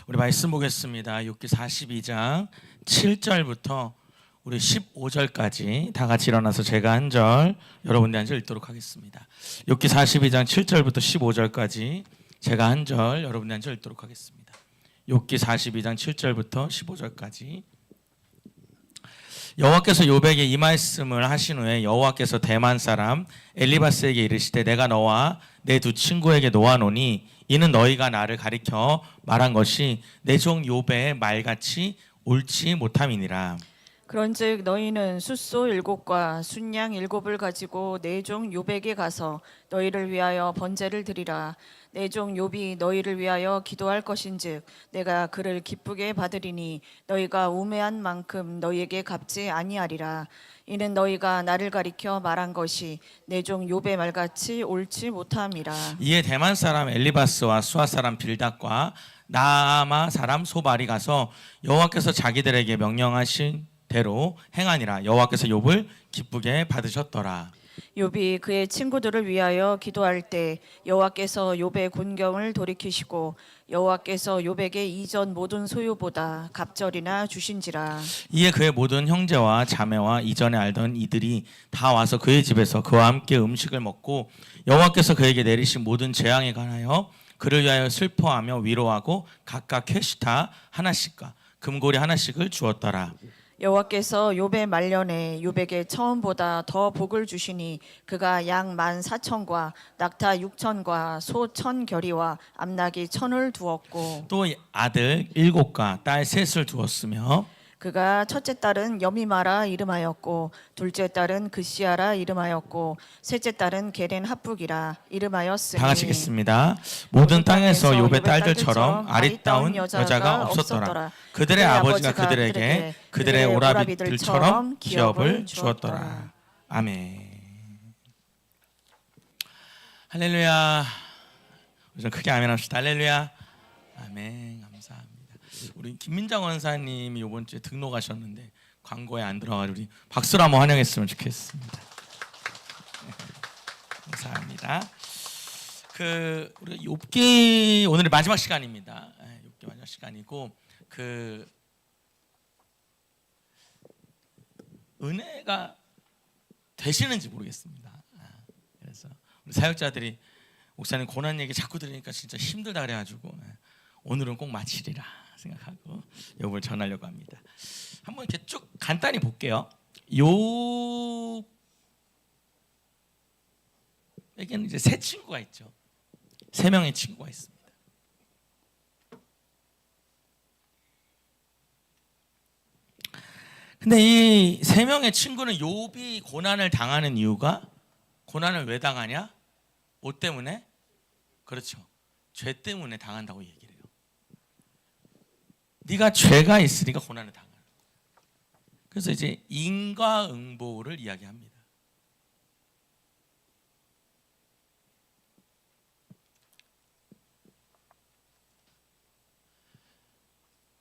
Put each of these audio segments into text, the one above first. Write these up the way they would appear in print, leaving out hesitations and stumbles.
우리 말씀 보겠습니다. 욥기 42장 7절부터 우리 15절까지 다 같이 일어나서 제가 한 절, 여러분들 한 절 읽도록 하겠습니다. 욥기 42장 7절부터 15절까지 제가 한 절, 여러분들 한 절 읽도록 하겠습니다. 욥기 42장 7절부터 15절까지. 여호와께서 욥에게 이 말씀을 하신 후에 여호와께서 대만 사람 엘리바스에게 이르시되 내가 너와 내 두 친구에게 놓아노니 이는 너희가 나를 가리켜 말한 것이 내 종 욥의 말같이 옳지 못함이니라. 그런즉 너희는 숫소 7과 순양 7을 가지고 내 종 욥에게 가서 너희를 위하여 번제를 드리라. 내 종 욥이 너희를 위하여 기도할 것인즉 내가 그를 기쁘게 받으리니 너희가 우매한 만큼 너희에게 갚지 아니하리라. 이는 너희가 나를 가리켜 말한 것이 내 종 욥의 말같이 옳지 못함이라. 이에 대만 사람 엘리바스와 수아 사람 빌닷과 나아마 사람 소발이 가서 여호와께서 자기들에게 명령하신 대로 행하니라. 여호와께서 욥을 기쁘게 받으셨더라. 욥이 그의 친구들을 위하여 기도할 때 여호와께서 욥의 곤경을 돌이키시고 여호와께서 욥에게 이전 모든 소유보다 갑절이나 주신지라. 이에 그의 모든 형제와 자매와 이전에 알던 이들이 다 와서 그의 집에서 그와 함께 음식을 먹고 여호와께서 그에게 내리신 모든 재앙에 관하여 그를 위하여 슬퍼하며 위로하고 각각 캐시타 하나씩과 금고리 하나씩을 주었더라. 여호와께서 욥의 말년에 욥에게 처음보다 더 복을 주시니 그가 양 14,000과 낙타 6,000과 소 1,000겨리와 암나귀 1,000을 두었고 또 아들 7과 딸 3을 두었으며 그가 첫째 딸은 여미마라 이름하였고 둘째 딸은 그시아라 이름하였고 셋째 딸은 게렌 합북이라 이름하였으니. 다 같이 읽겠습니다. 모든 땅에서 욥의 딸들처럼 아리따운 여자가 없었더라. 그들의 아버지가 그들에게 그들의 오라비들처럼 기업을 주었더라. 아멘. 할렐루야. 좀 크게 아멘 합시다. 할렐루야. 아멘. 감사합니다. 우리 김민정 원사님이 이번 주에 등록하셨는데 광고에 안 들어가지고 우리 박수로 한번 환영했으면 좋겠습니다. 감사합니다. 우리 욥기 오늘의 마지막 시간입니다. 욥기 마지막 시간이고 은혜가 되시는지 모르겠습니다. 그래서 우리 사역자들이 목사님 고난 얘기 자꾸 들으니까 진짜 힘들다 그래가지고 오늘은 꼭 마치리라 생각하고 욥을 전하려고 합니다. 한번 이렇게 쭉 간단히 볼게요. 욥에게는 이제 세 친구가 있죠. 3명의 친구가 있습니다. 근데 이 3명의 친구는 욥이 고난을 당하는 이유가, 고난을 왜 당하냐? 뭐 때문에? 그렇죠. 죄 때문에 당한다고 얘기를 해요. 네가 죄가 있으니까 고난을 당하는 거예요. 그래서 이제 인과응보를 이야기합니다.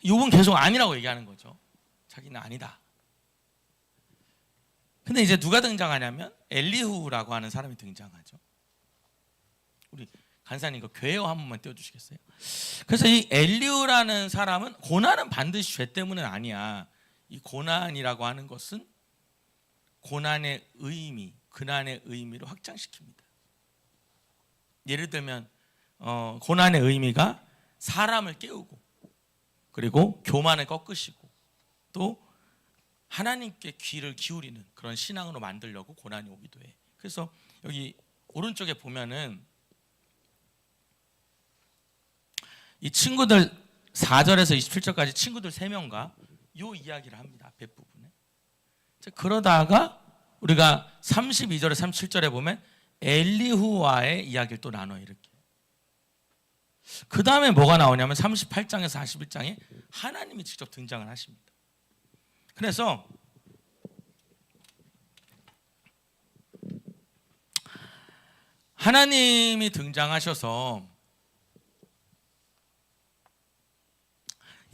욥은 계속 아니라고 얘기하는 거죠. 자기는 아니다. 근데 이제 누가 등장하냐면 엘리후라고 하는 사람이 등장하죠. 우리 간사님 이거 괴어 한 번만 띄워주시겠어요? 그래서 이 엘리후라는 사람은 고난은 반드시 죄 때문은 아니야. 이 고난이라고 하는 것은 고난의 의미, 근한의 의미를 확장시킵니다. 예를 들면 고난의 의미가 사람을 깨우고 그리고 교만을 꺾으시고 또 하나님께 귀를 기울이는 그런 신앙으로 만들려고 고난이 오기도 해. 그래서 여기 오른쪽에 보면은 이 친구들 4절에서 27절까지 친구들 3명과 이 이야기를 합니다. 앞에 부분에. 그러다가 우리가 32절에 37절에 보면 엘리후와의 이야기를 또 나눠요. 이렇게. 그 다음에 뭐가 나오냐면 38장에서 41장에 하나님이 직접 등장을 하십니다. 그래서 하나님이 등장하셔서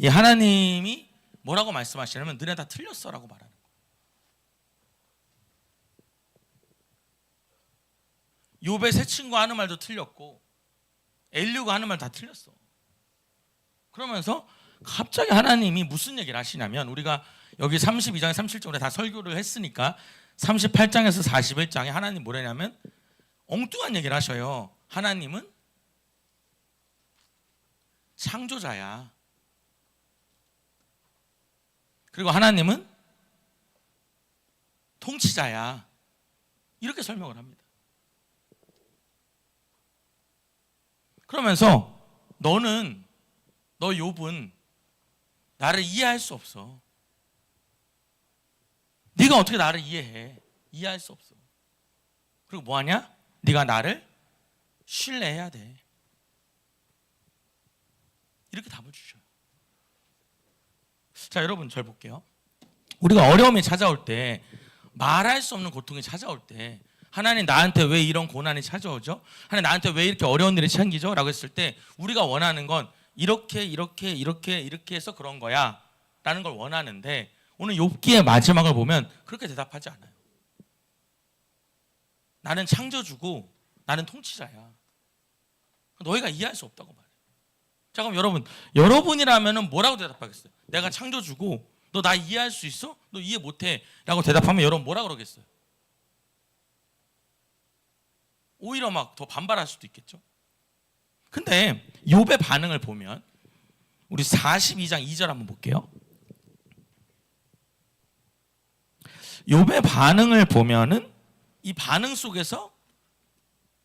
이 하나님이 뭐라고 말씀하시냐면 너네 다 틀렸어라고 말하는 거예요. 욥의 세 친구 하는 말도 틀렸고 엘리후가 하는 말 다 틀렸어. 그러면서 갑자기 하나님이 무슨 얘기를 하시냐면, 우리가 여기 32장 37절에 다 설교를 했으니까 38장에서 41장에 하나님 뭐라냐면 엉뚱한 얘기를 하셔요. 하나님은 창조자야. 그리고 하나님은 통치자야. 이렇게 설명을 합니다. 그러면서 너 욥은 나를 이해할 수 없어. 네가 어떻게 나를 이해해? 이해할 수 없어. 그리고 뭐하냐? 네가 나를 신뢰해야 돼. 이렇게 답을 주셔요. 자, 여러분 잘 볼게요. 우리가 어려움이 찾아올 때, 말할 수 없는 고통이 찾아올 때, 하나님 나한테 왜 이런 고난이 찾아오죠? 하나님 나한테 왜 이렇게 어려운 일이 생기죠? 라고 했을 때 우리가 원하는 건 이렇게 해서 그런 거야 라는 걸 원하는데, 오늘 욥기의 마지막을 보면 그렇게 대답하지 않아요. 나는 창조주고 나는 통치자야. 너희가 이해할 수 없다고 말해요. 자, 그럼 여러분이라면 뭐라고 대답하겠어요? 내가 창조주고 너 나 이해할 수 있어? 너 이해 못해 라고 대답하면 여러분 뭐라 그러겠어요? 오히려 막 더 반발할 수도 있겠죠. 근데 욥의 반응을 보면, 우리 42장 2절 한번 볼게요. 욥의 반응을 보면은 이 반응 속에서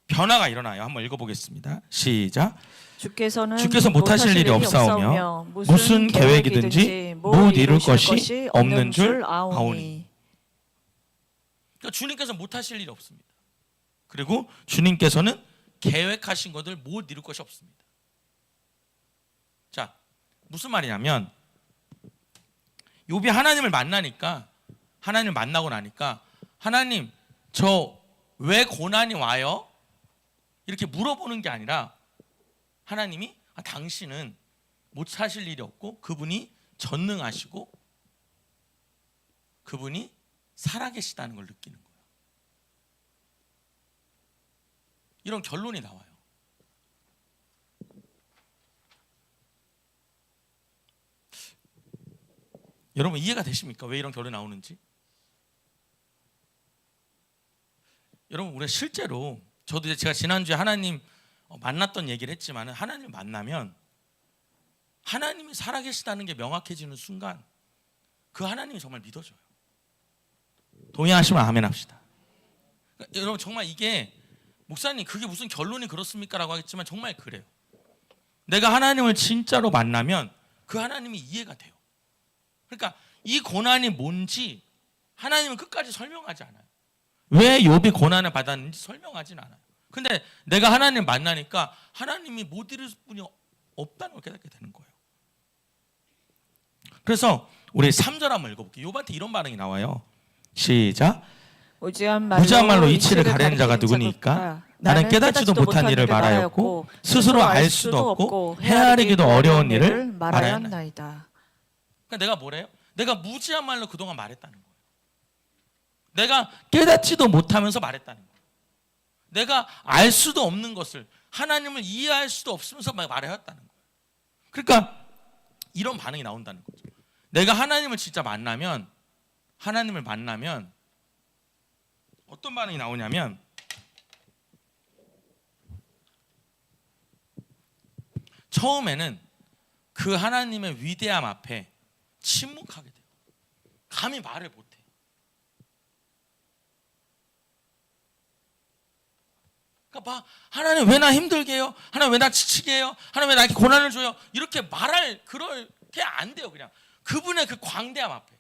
변화가 일어나요. 한번 읽어보겠습니다. 시작. 주께서 못하실 일이 없사오며 무슨 계획이든지 못 이룰 것이 없는 줄 아오니. 그러니까 주님께서 못하실 일이 없습니다. 그리고 주님께서는 계획하신 것을 못 이룰 것이 없습니다. 자, 무슨 말이냐면, 욥이 하나님을 만나고 나니까 하나님, 저 왜 고난이 와요? 이렇게 물어보는 게 아니라 하나님이 당신은 못 사실 일이 없고 그분이 전능하시고 그분이 살아계시다는 걸 느끼는 거예요. 이런 결론이 나와요. 여러분 이해가 되십니까? 왜 이런 결론이 나오는지? 여러분, 우리가 실제로, 저도 이제 제가 지난주에 하나님 만났던 얘기를 했지만, 하나님을 만나면 하나님이 살아계시다는 게 명확해지는 순간 그 하나님이 정말 믿어져요. 동의하시면 아멘 합시다. 그러니까 여러분, 정말 이게, 목사님 그게 무슨 결론이 그렇습니까? 라고 하겠지만 정말 그래요. 내가 하나님을 진짜로 만나면 그 하나님이 이해가 돼요. 그러니까 이 고난이 뭔지 하나님은 끝까지 설명하지 않아요. 왜 욥이 고난을 받았는지 설명하진 않아요. 근데 내가 하나님을 만나니까 하나님이 못 이룰 분이 없다는 걸 깨닫게 되는 거예요. 그래서 우리 3절 한번 읽어볼게요. 욥한테 이런 반응이 나와요. 시작. 무지한 말로 이치를 가리는 자가 누구니까? 나는 깨닫지도 못한 일을 말하였고 스스로 알 수도 없고 헤아리기도 어려운 일을 말하였나이다. 그러니까 내가 뭐래요? 내가 무지한 말로 그동안 말했다는 거예요. 내가 깨닫지도 못하면서 말했다는 거예요. 내가 알 수도 없는 것을, 하나님을 이해할 수도 없으면서 말해왔다는 거예요. 그러니까 이런 반응이 나온다는 거죠. 내가 하나님을 진짜 만나면 어떤 반응이 나오냐면, 처음에는 그 하나님의 위대함 앞에 침묵하게 돼요. 감히 말을 못해. 그러니까 하나님 왜 나 힘들게 해요? 하나님 왜 나 지치게 해요? 하나님 왜 나에게 고난을 줘요? 이렇게 말할 그렇게 안 돼요. 그냥 그분의 그 광대함 앞에.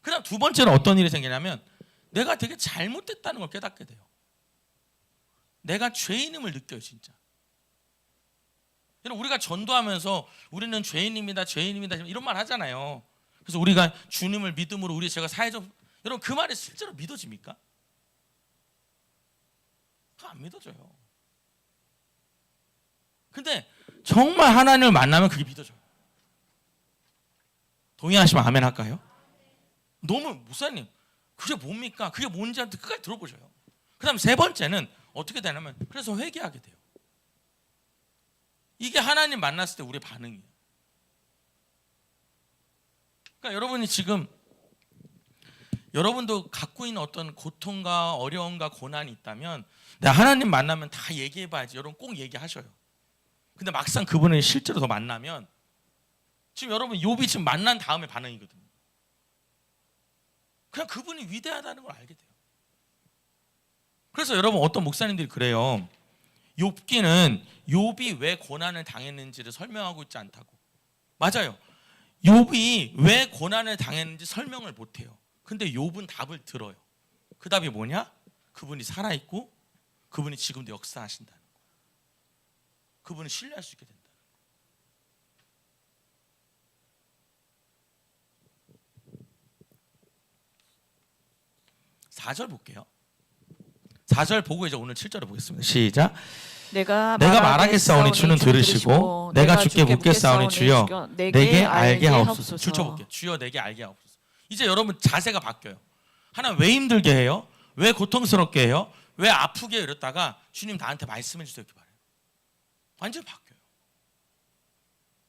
그다음 두 번째로 어떤 일이 생기냐면, 내가 되게 잘못됐다는 걸 깨닫게 돼요. 내가 죄인임을 느껴요, 진짜. 우리가 전도하면서 우리는 죄인입니다 이런 말 하잖아요. 그래서 우리가 주님을 믿음으로 제가 사회적, 여러분 그 말이 실제로 믿어집니까? 안 믿어져요. 근데 정말 하나님을 만나면 그게 믿어져요. 동의하시면 아멘 할까요? 너무, 목사님 그게 뭡니까? 그게 뭔지 한테 끝까지 들어보셔요. 그 다음 세 번째는 어떻게 되냐면, 그래서 회개하게 돼요. 이게 하나님 만났을 때 우리의 반응이에요. 그러니까 여러분이 지금 여러분도 갖고 있는 어떤 고통과 어려움과 고난이 있다면 내가 하나님 만나면 다 얘기해봐야지. 여러분 꼭 얘기하셔요. 근데 막상 그분을 실제로 더 만나면 지금 여러분 욥이 지금 만난 다음에 반응이거든요. 그냥 그분이 위대하다는 걸 알게 돼요. 그래서 여러분 어떤 목사님들이 그래요. 욥기는 욥이 왜 고난을 당했는지를 설명하고 있지 않다고. 맞아요. 욥이 왜 고난을 당했는지 설명을 못해요. 근데 욥은 답을 들어요. 그 답이 뭐냐? 그분이 살아있고 그분이 지금도 역사하신다는 거. 그분을 신뢰할 수 있게 된다. 4절 볼게요. 4절 보고 이제 오늘 7절을 보겠습니다. 시작. 내가 말하겠사오니 주는 들으시고 내가 주께 묻겠사오니 주여 내게 알게 하옵소서. 줄쳐볼게요. 주여 내게 알게 하옵소서. 이제 여러분 자세가 바뀌어요. 하나님 왜 힘들게 해요? 왜 고통스럽게 해요? 왜 아프게 해요? 이랬다가 주님 나한테 말씀해 주세요 이렇게 말해요. 완전히 바뀌어요.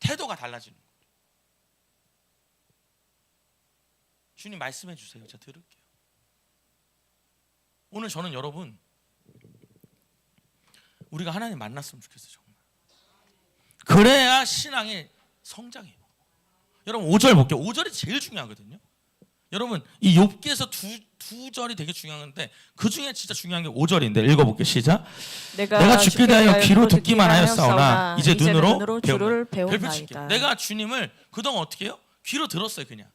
태도가 달라지는 거예요. 주님 말씀해 주세요. 제가 들을게요. 오늘 저는 여러분 우리가 하나님 만났으면 좋겠어요. 정말. 그래야 신앙의 성장이에요. 여러분 5절 볼게요. 5절이 제일 중요하거든요. 여러분 이 욥기에서 두 절이 되게 중요한데 그 중에 진짜 중요한 게 5절인데 읽어볼게요. 시작. 내가 주께 대하여 귀로 듣기만 하였사오나 이제 눈으로 주를 배우나이다. 내가 주님을 그동안 어떻게 해요? 귀로 들었어요. 그냥.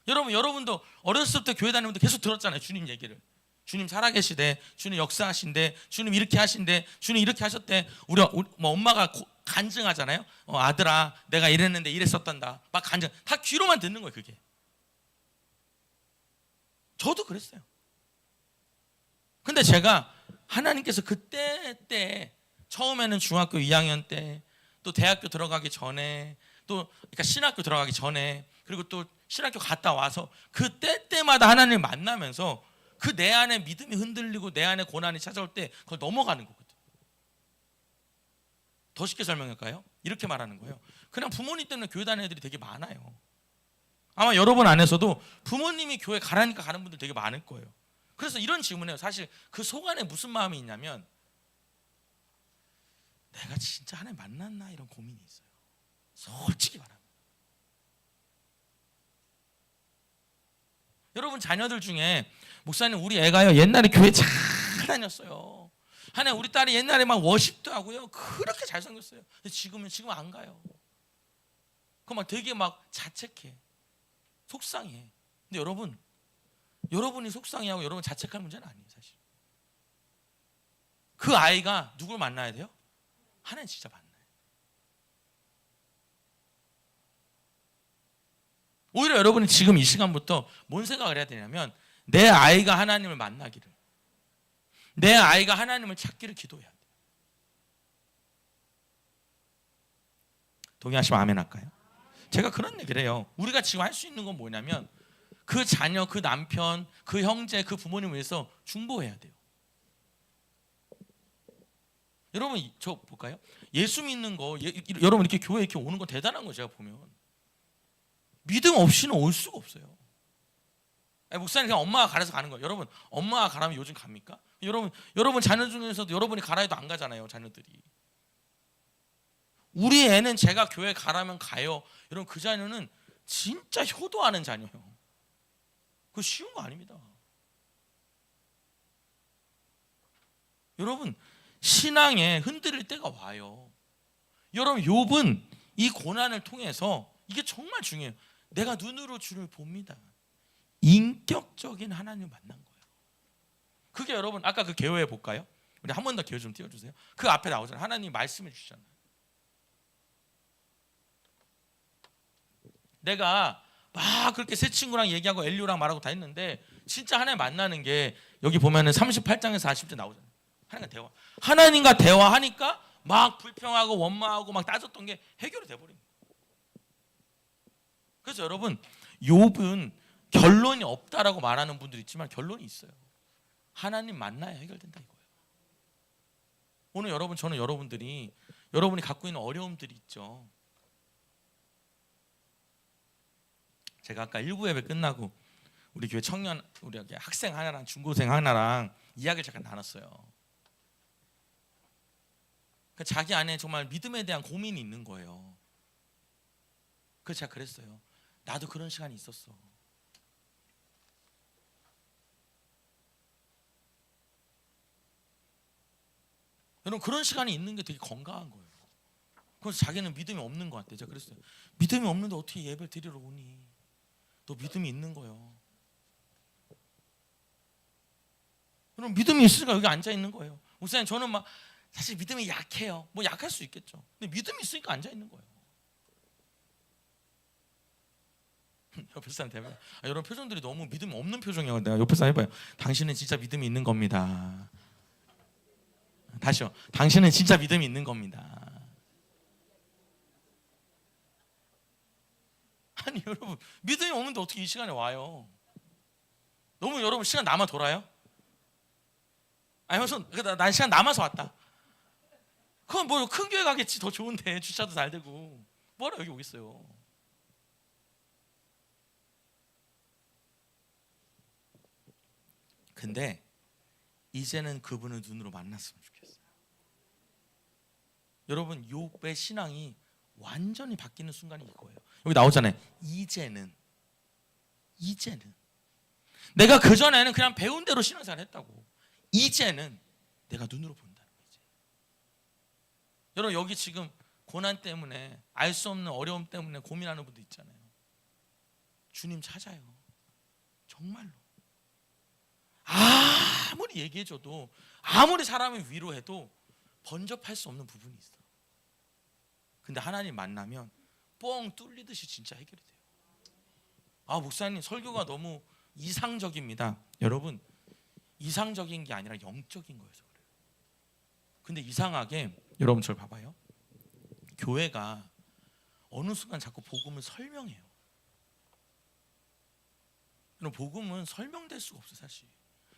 여러분도 어렸을 때 교회 다니면서 계속 들었잖아요. 주님 얘기를. 주님 살아계시대, 주님 역사하신대, 주님 이렇게 하신대, 주님 이렇게 하셨대. 우리 뭐 엄마가 간증하잖아요. 아들아, 내가 이랬는데 이랬었단다. 막 간증. 다 귀로만 듣는 거예요, 그게. 저도 그랬어요. 근데 제가 하나님께서 그때 처음에는 중학교 2학년 때, 또 대학교 들어가기 전에, 또 그러니까 신학교 들어가기 전에, 그리고 또 신학교 갔다 와서 그때마다 하나님을 만나면서 그 내 안에 믿음이 흔들리고 내 안에 고난이 찾아올 때 그걸 넘어가는 거거든. 더 쉽게 설명할까요? 이렇게 말하는 거예요. 그냥 부모님 때문에 교회 다니는 애들이 되게 많아요. 아마 여러분 안에서도 부모님이 교회 가라니까 가는 분들 되게 많을 거예요. 그래서 이런 질문해요. 사실 그 속 안에 무슨 마음이 있냐면 내가 진짜 하나님 만났나 이런 고민이 있어요. 솔직히 말하면. 여러분 자녀들 중에 목사님 우리 애가요 옛날에 교회 잘 다녔어요. 하나님 우리 딸이 옛날에 막 워십도 하고요 그렇게 잘생겼어요. 근데 지금 안 가요. 그 막 되게 막 자책해, 속상해. 근데 여러분이 속상해하고 여러분 자책할 문제는 아니에요 사실. 그 아이가 누굴 만나야 돼요? 하나님 진짜 만나요. 오히려 여러분이 지금 이 시간부터 뭔 생각을 해야 되냐면 내 아이가 하나님을 만나기를, 내 아이가 하나님을 찾기를 기도해야 돼요. 동의하시면 아멘 할까요? 제가 그런 얘기를 해요. 우리가 지금 할 수 있는 건 뭐냐면 그 자녀, 그 남편, 그 형제, 그 부모님을 위해서 중보해야 돼요. 여러분 저 볼까요? 예수 믿는 거 여러분 이렇게 교회 이렇게 오는 거 대단한 거 제가 보면 믿음 없이는 올 수가 없어요. 목사님 그냥 엄마가 가라서 가는 거예요. 여러분 엄마가 가라면 요즘 갑니까? 여러분 자녀 중에서도 여러분이 가라 해도 안 가잖아요. 자녀들이. 우리 애는 제가 교회 가라면 가요. 여러분 그 자녀는 진짜 효도하는 자녀예요. 그거 쉬운 거 아닙니다. 여러분 신앙에 흔들릴 때가 와요. 여러분 욥은 이 고난을 통해서 이게 정말 중요해요. 내가 눈으로 주를 봅니다. 인격적인 하나님을 만난 거예요. 그게 여러분 아까 그 개요에 볼까요? 우리 한 번 더 개요 좀 띄워주세요. 그 앞에 나오잖아요. 하나님 말씀해 주시잖아요. 내가 막 그렇게 새 친구랑 얘기하고 엘리오랑 말하고 다 했는데 진짜 하나님 만나는 게 여기 보면은 38장에서 40절 나오잖아요. 하나님과 대화하니까 막 불평하고 원망하고 막 따졌던 게 해결이 돼버린 거예요. 그래서 여러분 욥은 결론이 없다라고 말하는 분들이 있지만 결론이 있어요. 하나님 만나야 해결된다 이거예요. 오늘 저는 여러분들이 여러분이 갖고 있는 어려움들이 있죠. 제가 아까 1부 예배 끝나고 우리 교회 청년, 우리 학생 하나랑 중고생 하나랑 이야기를 잠깐 나눴어요. 자기 안에 정말 믿음에 대한 고민이 있는 거예요. 그래서 제가 그랬어요. 나도 그런 시간이 있었어. 여러분, 그런 시간이 있는 게 되게 건강한 거예요. 그래서 자기는 믿음이 없는 것 같아요. 제가 그랬어요. 믿음이 없는데 어떻게 예배를 드리러 오니? 너 믿음이 있는 거예요. 여러분, 믿음이 있으니까 여기 앉아 있는 거예요. 목사님, 저는 막 사실 믿음이 약해요. 뭐 약할 수 있겠죠. 근데 믿음이 있으니까 앉아 있는 거예요. 옆에 사람 대봐요. 여러분, 표정들이 너무 믿음이 없는 표정이에요. 내가 옆에 사람 해봐요. 당신은 진짜 믿음이 있는 겁니다. 다시요. 당신은 진짜 믿음이 있는 겁니다. 아니 여러분, 믿음이 없는데 어떻게 이 시간에 와요? 너무 여러분 시간 남아 돌아요? 아니 난 시간 남아서 왔다. 그건 뭐 큰 교회 가겠지. 더 좋은데 주차도 잘 되고 뭐하러 여기 오겠어요. 근데 이제는 그분을 눈으로 만났으면 좋겠어요. 여러분, 욥의 신앙이 완전히 바뀌는 순간이 이거예요. 여기 나오잖아요. 이제는 내가 그전에는 그냥 배운 대로 신앙생활 했다고. 이제는 내가 눈으로 본다는 거지. 여러분, 여기 지금 고난 때문에, 알 수 없는 어려움 때문에 고민하는 분도 있잖아요. 주님 찾아요. 정말로. 아무리 얘기해줘도, 아무리 사람을 위로해도 번접할 수 없는 부분이 있어. 근데 하나님 만나면 뻥 뚫리듯이 진짜 해결이 돼요. 목사님 설교가 너무 이상적입니다. 여러분, 이상적인 게 아니라 영적인 거여서 그래요. 근데 이상하게 여러분 저를 봐봐요. 교회가 어느 순간 자꾸 복음을 설명해요. 여러분, 복음은 설명될 수가 없어요. 사실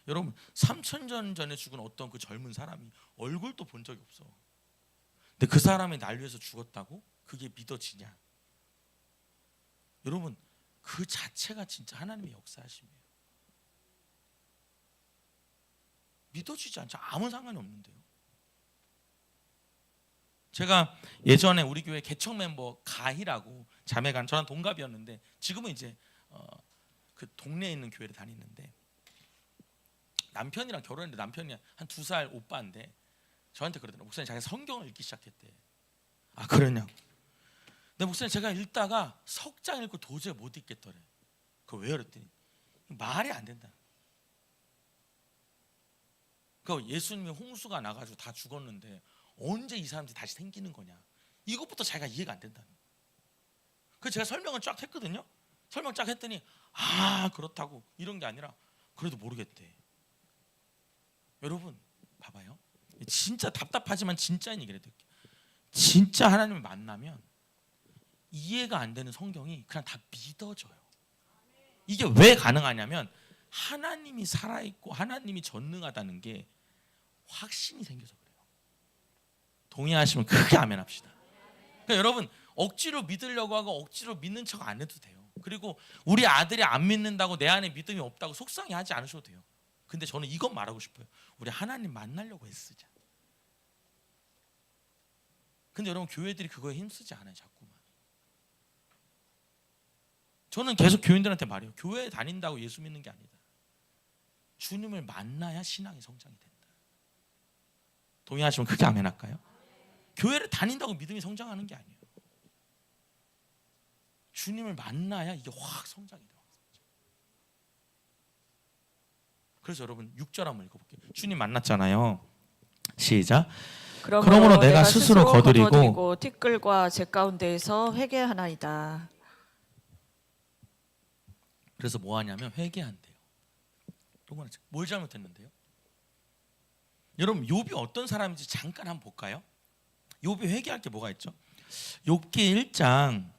여러분, 3000년 전에 죽은 어떤 그 젊은 사람이 얼굴도 본 적이 없어. 근데 그 사람이 날 위해서 죽었다고? 그게 믿어지냐? 여러분, 그 자체가 진짜 하나님의 역사하심이에요. 믿어지지 않죠. 아무 상관이 없는데요. 제가 예전에 우리 교회 개척 멤버 가희라고 자매가 저랑 동갑이었는데 지금은 이제 그 동네에 있는 교회를 다니는데, 남편이랑 결혼했는데 남편이 한 2살 오빠인데 저한테 그러더라고요. 목사님, 자기가 성경을 읽기 시작했대. 그러냐고. 근데 목사님, 제가 읽다가 석장 읽고 도저히 못 읽겠더래. 그거 왜 그랬더니 말이 안 된다. 그 예수님이 홍수가 나가지고 다 죽었는데 언제 이 사람들이 다시 생기는 거냐, 이것부터 자기가 이해가 안 된다는 거예요. 그래서 제가 설명을 쫙 했거든요. 설명 쫙 했더니 그렇다고, 이런 게 아니라 그래도 모르겠대. 여러분 봐봐요. 진짜 답답하지만 진짜인 얘기를 해드릴게요. 진짜 하나님을 만나면 이해가 안 되는 성경이 그냥 다 믿어져요. 이게 왜 가능하냐면 하나님이 살아있고 하나님이 전능하다는 게 확신이 생겨서 그래요. 동의하시면 크게 아멘 합시다. 그러니까 여러분, 억지로 믿으려고 하고 억지로 믿는 척 안 해도 돼요. 그리고 우리 아들이 안 믿는다고 내 안에 믿음이 없다고 속상해하지 않으셔도 돼요. 근데 저는 이건 말하고 싶어요. 우리 하나님 만나려고 애쓰자. 근데 여러분, 교회들이 그거에 힘쓰지 않아요. 자꾸만. 저는 계속 교인들한테 말해요. 교회 다닌다고 예수 믿는 게 아니다. 주님을 만나야 신앙이 성장이 된다. 동의하시면 크게 아멘 할까요? 교회를 다닌다고 믿음이 성장하는 게 아니에요. 주님을 만나야 이게 확 성장이 돼요. 그래서 여러분 6절 한번 읽어볼게요. 주님 만났잖아요. 시작. 그러므로 내가 스스로 거두리고 티끌과 제 가운데에서 회개하나이다. 그래서 뭐 하냐면 회개한대요. 뭘 잘못했는데요? 여러분, 욥이 어떤 사람인지 잠깐 한번 볼까요? 욥이 회개할 게 뭐가 있죠? 욥기 1장,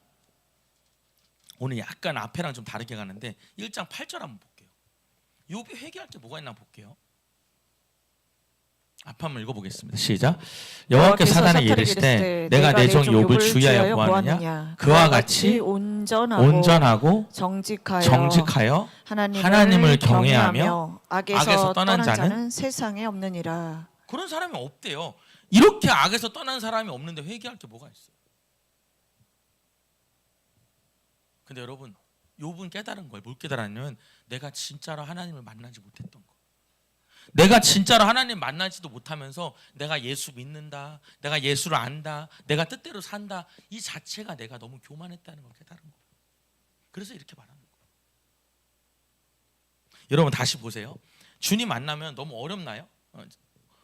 오늘 약간 앞에랑 좀 다르게 가는데 1장 8절 한번 볼게요. 욥이 회개할 게 뭐가 있나 볼게요. 앞 한번 읽어보겠습니다. 시작. 여호와께서 사단에게 이르시되 내가 내 종 욥을 주의하여 보았느냐 그와 같이 온전하고 정직하여 하나님을 경외하며 악에서 떠난 자는 세상에 없느니라. 그런 사람이 없대요. 이렇게 악에서 떠난 사람이 없는데 회개할 게 뭐가 있어요? 근데 여러분, 욥은 깨달은 거예요. 뭘 깨달았냐면 내가 진짜로 하나님을 만나지 못했던 거. 내가 진짜로 하나님 만나지도 못하면서 내가 예수 믿는다, 내가 예수를 안다, 내가 뜻대로 산다, 이 자체가 내가 너무 교만했다는 걸 깨달은 거예요. 그래서 이렇게 말하는 거예요. 여러분 다시 보세요. 주님 만나면 너무 어렵나요?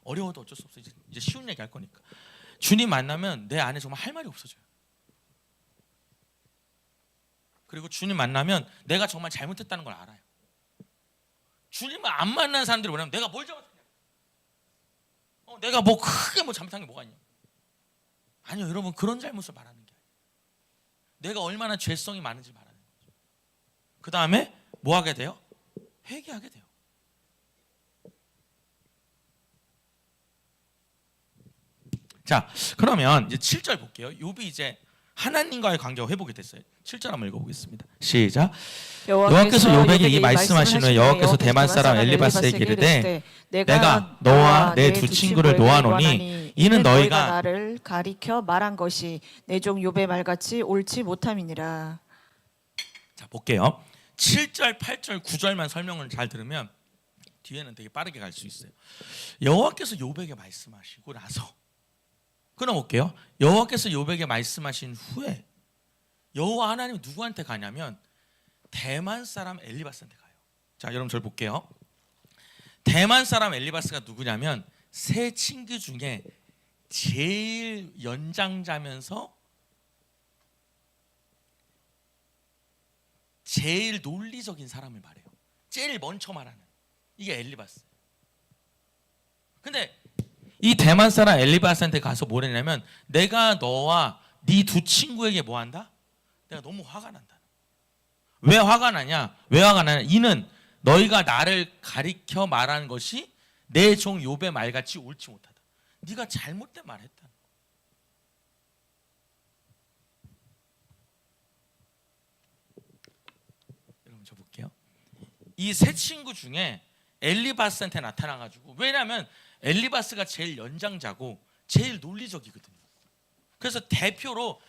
어려워도 어쩔 수 없어요. 이제 쉬운 얘기 할 거니까. 주님 만나면 내 안에 정말 할 말이 없어져요. 그리고 주님 만나면 내가 정말 잘못했다는 걸 알아요. 주님을 안 만나는 사람들이 뭐냐면 내가 뭘 잘못했냐, 내가 뭐 크게 뭐 잘못한 게 뭐가 있냐. 아니요, 여러분, 그런 잘못을 말하는 게 아니에요. 내가 얼마나 죄성이 많은지 말하는 거죠. 그 다음에 뭐 하게 돼요? 회개하게 돼요. 자, 그러면 이제 7절 볼게요. 욥이 이제 하나님과의 관계가 회복이 됐어요. 7절 한번 읽어보겠습니다. 시작. 여호와께서 욥에게 이 말씀하신 후에 여호와께서 대만 사람 엘리바스에게 이르되 내가 너와 내 두 친구를 놓아노니 이는 너희가 나를 가리켜 말한 것이 내 종 욥의 말같이 옳지 못함이니라. 자, 볼게요. 7절, 8절, 9절만 설명을 잘 들으면 뒤에는 되게 빠르게 갈 수 있어요. 여호와께서 욥에게 말씀하시고 나서 끊어볼게요. 여호와께서 욥에게 말씀하신 후에 여호와 하나님이 누구한테 가냐면 대만 사람 엘리바스한테 가요. 자, 여러분 저를 볼게요. 대만 사람 엘리바스가 누구냐면 세 친구 중에 제일 연장자면서 제일 논리적인 사람을 말해요. 제일 먼저 말하는 이게 엘리바스. 근데 이 대만 사람 엘리바스한테 가서 뭐랬냐면 내가 너와 네 두 친구에게 뭐 한다? 내가 너무 화가 난다. 왜 화가 나냐? 왜 화가 나냐? 이는 너희가 나를 가리켜 말하는 것이 내 종 욥의 말같이 옳지 못하다. 네가 잘못된 말을 했다. 여러분 저 볼게요. 이 세 친구 중에 엘리바스한테 나타나가지고, 왜냐하면 엘리바스가 제일 연장자고 제일 논리적이거든요. 그래서 대표로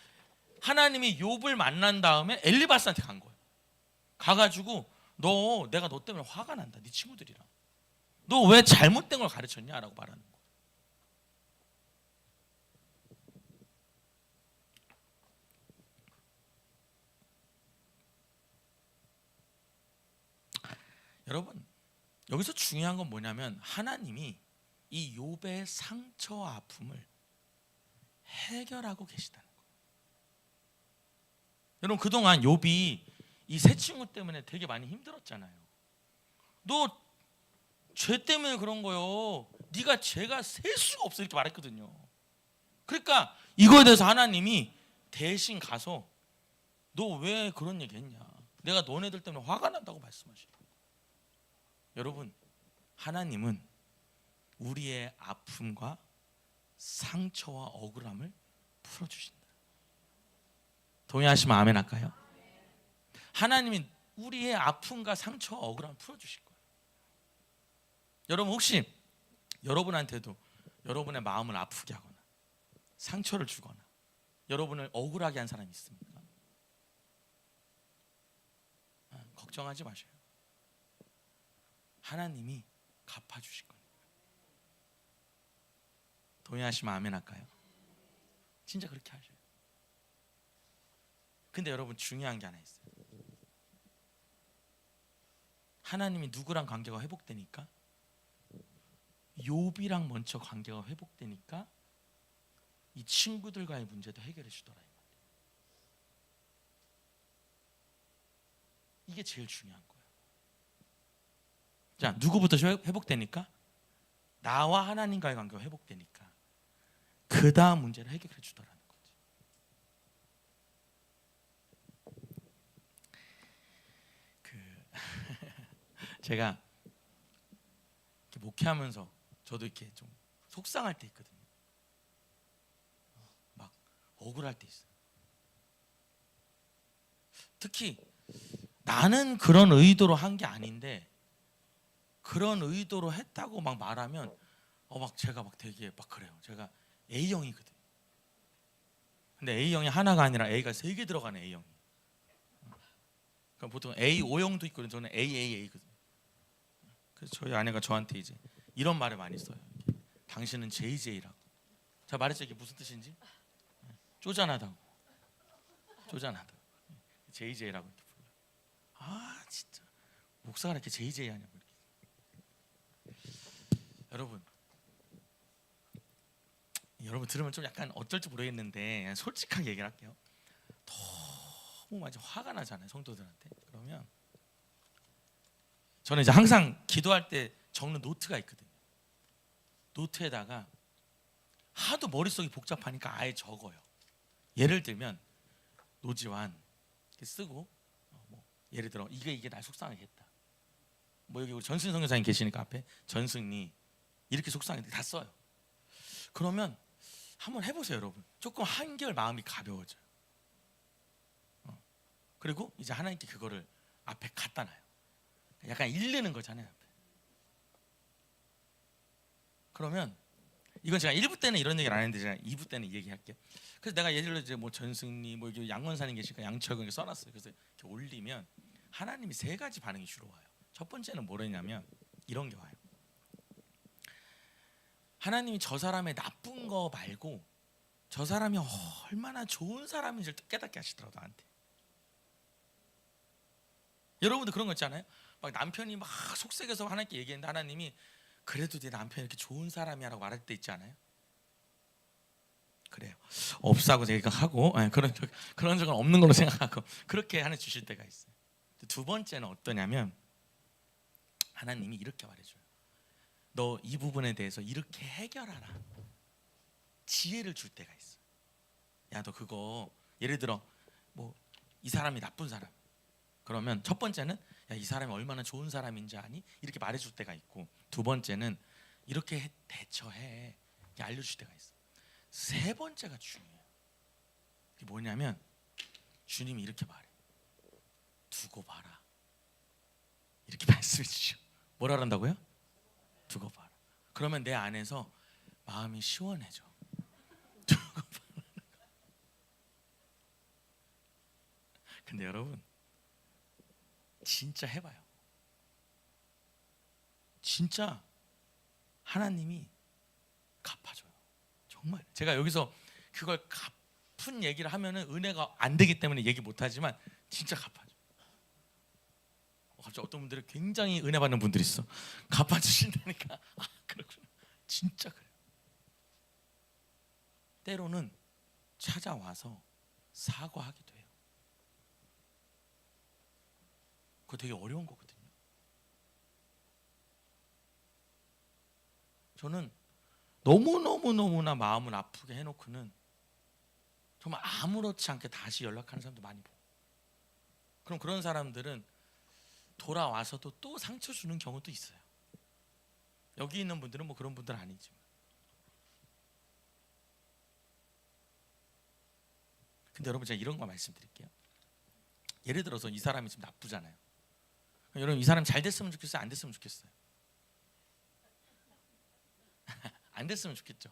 하나님이 욥을 만난 다음에 엘리바스한테 간 거예요. 가가지고 내가 너 때문에 화가 난다. 네 친구들이랑 너 왜 잘못된 걸 가르쳤냐라고 말하는 거예요. 여러분 여기서 중요한 건 뭐냐면 하나님이 이 욥의 상처와 아픔을 해결하고 계시다는 거예요. 여러분 그동안 욥이 이 세 친구 때문에 되게 많이 힘들었잖아요. 너 죄 때문에 그런 거요. 네가 죄가 셀 수가 없어 이렇게 말했거든요. 그러니까 이거에 대해서 하나님이 대신 가서 너 왜 그런 얘기 했냐. 내가 너네들 때문에 화가 난다고 말씀하시더라고요. 여러분 하나님은 우리의 아픔과 상처와 억울함을 풀어주신다. 동의하시면 아멘 할까요? 하나님이 우리의 아픔과 상처와 억울함을 풀어주실 거예요. 여러분 혹시 여러분한테도 여러분의 마음을 아프게 하거나 상처를 주거나 여러분을 억울하게 한 사람이 있습니까? 걱정하지 마세요. 하나님이 갚아주실 거예요. 동의하시면 아멘 할까요? 진짜 그렇게 하셔요. 근데 여러분 중요한 게 하나 있어요. 하나님이 누구랑 관계가 회복되니까 욥이랑 먼저 관계가 회복되니까 이 친구들과의 문제도 해결해 주더라. 이게 제일 중요한 거예요. 자, 누구부터 회복되니까? 나와 하나님과의 관계가 회복되니까 그 다음 문제를 해결해 주더라는 거지. 제가 이렇게 목회하면서 저도 이렇게 좀 속상할 때 있거든요. 막 억울할 때 있어요. 특히 나는 그런 의도로 한 게 아닌데 그런 의도로 했다고 막 말하면 막 제가 막 되게 막 그래요. 제가 A형이거든요. 근데 A형이 하나가 아니라 A가 3개 들어가는 A형. 그럼 보통 A5형도 있거든요. 저는 AAA거든요. 그래서 저희 아내가 저한테 이제 이런 말을 많이 써요. 당신은 JJ라고. 제가 말했죠, 이게 무슨 뜻인지? 쪼잔하다고. 쪼잔하다. JJ라고 이렇게 불러요. 아 진짜 목사가 이렇게 JJ 하냐고 이렇게. 여러분 들으면 좀 약간 어쩔지 모르겠는데 솔직하게 얘기를 할게요. 너무 많이 화가 나잖아요, 성도들한테. 그러면 저는 이제 항상 기도할 때 적는 노트가 있거든요. 노트에다가 하도 머릿속이 복잡하니까 아예 적어요. 예를 들면 노지환 이렇게 쓰고 뭐 예를 들어 이게 날 속상하게 했다. 뭐 여기 우리 전승 선교사님 계시니까 앞에 전승이 이렇게 속상했는데 다 써요. 그러면 한번 해보세요, 여러분. 조금 한결 마음이 가벼워져요. 그리고 이제 하나님께 그거를 앞에 갖다 놔요. 약간 읽는 거잖아요. 그러면 이건 제가 1부 때는 이런 얘기를 안 했는데 제가 2부 때는 이 얘기할게요. 그래서 내가 예를 들어 이제 뭐 전승리 뭐 양원사님 계시니까 양철근 이렇게 써놨어요. 그래서 이렇게 올리면 하나님이 3가지 반응이 주로 와요. 첫 번째는 뭐냐면 이런 게 와요. 하나님이 저 사람의 나쁜 거 말고 저 사람이 얼마나 좋은 사람인지를 깨닫게 하시더라고요, 나한테. 여러분도 그런 거 있잖아요. 막 남편이 막 속색여서 하나님께 얘기했는데 하나님이 그래도 네 남편이 이렇게 좋은 사람이야라고 말할 때 있지 않아요? 그래요. 없다고 생각하고 그런 적은 없는 걸로 생각하고 그렇게 하나 주실 때가 있어요. 두 번째는 어떠냐면 하나님이 이렇게 말해줘요. 너 이 부분에 대해서 이렇게 해결하라. 지혜를 줄 때가 있어. 야, 너 그거 예를 들어 뭐 이 사람이 나쁜 사람. 그러면 첫 번째는 야, 이 사람이 얼마나 좋은 사람인지 아니? 이렇게 말해줄 때가 있고, 두 번째는 이렇게 대처해 이렇게 알려줄 때가 있어. 세 번째가 중요해요. 그게 뭐냐면 주님이 이렇게 말해. 두고 봐라. 이렇게 말씀해 주시오. 뭐라 그런다고요? 두고 봐라. 그러면 내 안에서 마음이 시원해져. 두고 봐라. 근데 여러분 진짜 해봐요. 진짜 하나님이 갚아줘요. 정말. 제가 여기서 그걸 갚은 얘기를 하면은 은혜가 안 되기 때문에 얘기 못하지만 진짜 갚아줘. 갑자기 어떤 분들은 굉장히 은혜 받는 분들이 있어. 갚아주신다니까. 아, 그렇구나. 진짜 그래요. 때로는 찾아와서 사과하기도 해요. 그거 되게 어려운 거거든요. 저는 너무나 마음을 아프게 해놓고는 정말 아무렇지 않게 다시 연락하는 사람도 많이 보고, 그럼 그런 사람들은 돌아와서도 또 상처 주는 경우도 있어요. 여기 있는 분들은 뭐 그런 분들 아니지만. 근데 여러분 제가 이런 거 말씀드릴게요. 예를 들어서 이 사람이 좀 나쁘잖아요. 여러분 이 사람 잘 됐으면 좋겠어요? 안 됐으면 좋겠어요? 안 됐으면 좋겠죠.